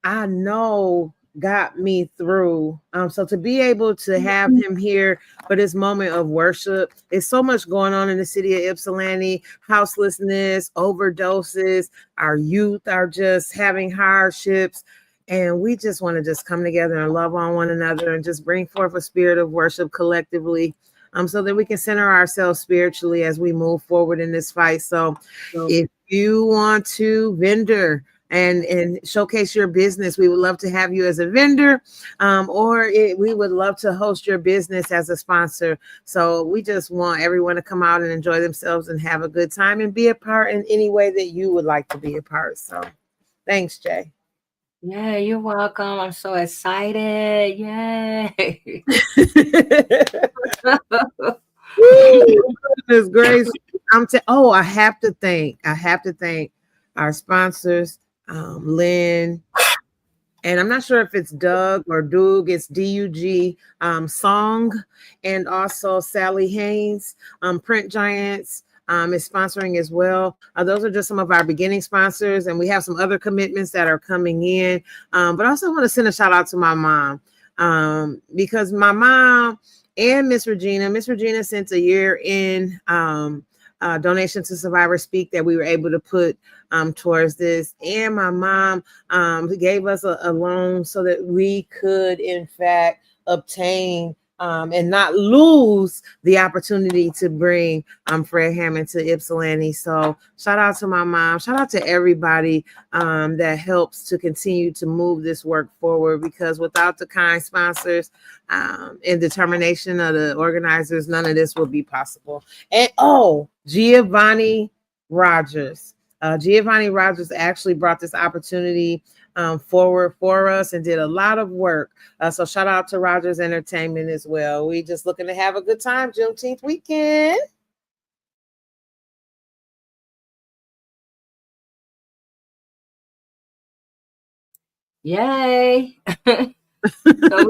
I know got me through. So to be able to have him here for this moment of worship, it's so much going on in the city of Ypsilanti, houselessness, overdoses, our youth are just having hardships. And we just want to just come together and love on one another and just bring forth a spirit of worship collectively, so that we can center ourselves spiritually as we move forward in this fight. So if you want to vendor and showcase your business, we would love to have you as a vendor, we would love to host your business as a sponsor. So we just want everyone to come out and enjoy themselves and have a good time and be a part in any way that you would like to be a part. So thanks, Jay. Yeah, you're welcome. I'm so excited. Yay. Woo, goodness gracious. I have to thank our sponsors, Lynn, and I'm not sure if it's Doug or Doug, it's Dug, Song, and also Sally Haynes, Print Giants. Is sponsoring as well. Those are just some of our beginning sponsors, and we have some other commitments that are coming in. But I also want to send a shout out to my mom, because my mom and Miss Regina sent a year in donation to Survivor Speak that we were able to put towards this, and my mom gave us a loan so that we could in fact obtain and not lose the opportunity to bring Fred Hammond to Ypsilanti. So shout out to my mom, shout out to everybody that helps to continue to move this work forward, because without the kind sponsors and determination of the organizers, none of this would be possible. And Giovanni Rogers. Giovanni Rogers actually brought this opportunity forward for us and did a lot of work. So shout out to Rogers Entertainment as well. We just looking to have a good time Juneteenth weekend. Yay. So we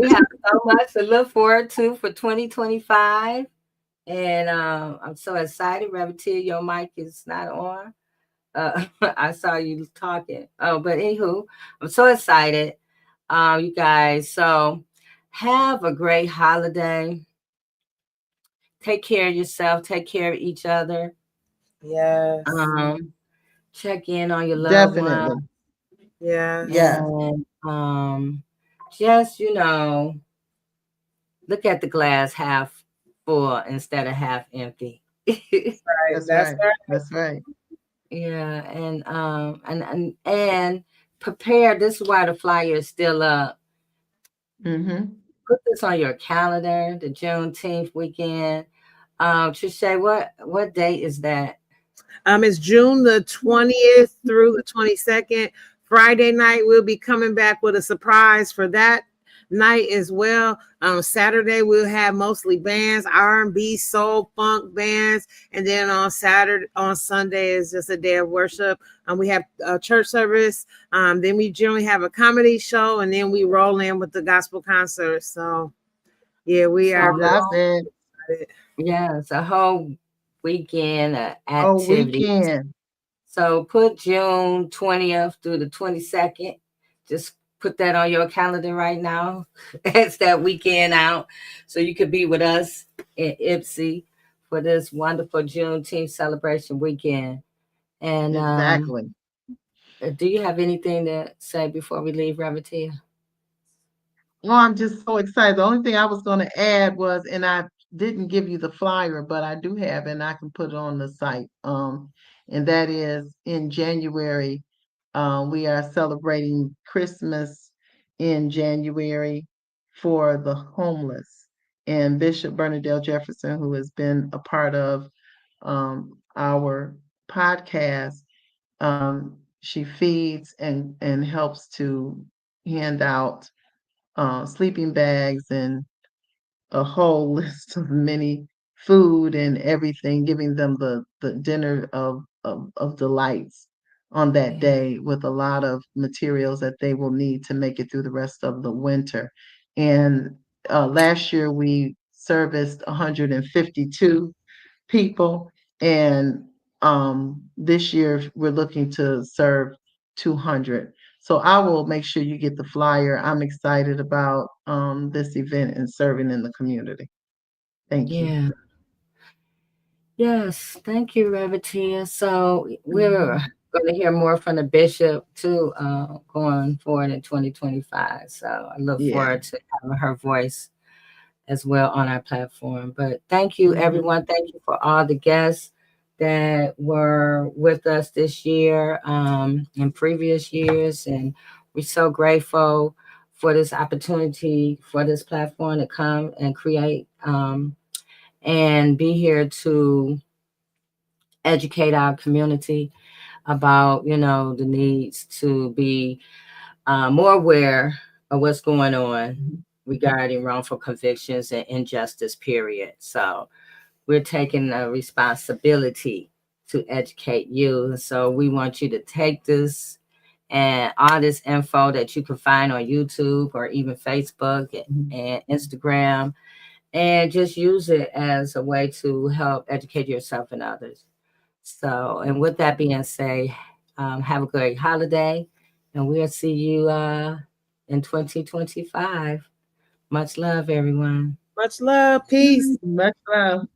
have so much to look forward to for 2025. And I'm so excited. Revertia, your mic is not on. I saw you talking. Oh, but anywho, I'm so excited, you guys. So have a great holiday. Take care of yourself. Take care of each other. Yes. Check in on your loved Definitely. one. Yeah. Yes. And just, look at the glass half full instead of half empty. That's right. That's right. Yeah, and prepare. This is why the flyer is still up. Mm-hmm. Put this on your calendar, the Juneteenth weekend. Trische, what date is that? It's June the 20th through the 22nd. Friday night, we'll be coming back with a surprise for that night as well. Saturday, we'll have mostly bands, R&B, soul, funk bands. And then on Sunday is just a day of worship. We have a church service. Then we generally have a comedy show, and then we roll in with the gospel concert. So yeah, we are. Love it. Yeah, it's a whole weekend of Oh, activities. weekend. So put June 20th through the 22nd. Just put that on your calendar right now. It's that weekend out. So you could be with us in Ipsy for this wonderful Juneteenth celebration weekend. And Exactly. Do you have anything to say before we leave, Revertia? Well, I'm just so excited. The only thing I was going to add was, and I didn't give you the flyer, but I do have, and I can put it on the site. And that is in January. We are celebrating Christmas in January for the homeless. And Bishop Bernadette Jefferson, who has been a part of our podcast, she feeds and helps to hand out sleeping bags and a whole list of many food and everything, giving them the dinner of delights on that day with a lot of materials that they will need to make it through the rest of the winter. And last year we serviced 152 people, and this year we're looking to serve 200. So I will make sure you get the flyer. I'm excited about this event and serving in the community. Thank you. Yeah. Yes, thank you, Revertia. So we're going to hear more from the bishop too, going forward in 2025. So I look forward to having her voice as well on our platform. But thank you, everyone. Thank you for all the guests that were with us this year and previous years. And we're so grateful for this opportunity, for this platform to come and create and be here to educate our community about, the needs to be more aware of what's going on regarding wrongful convictions and injustice, period. So we're taking a responsibility to educate you. So we want you to take this and all this info that you can find on YouTube or even Facebook and Instagram, and just use it as a way to help educate yourself and others. So, and with that being said, have a great holiday, and we'll see you in 2025. Much love, everyone. Much love. Peace. Much love.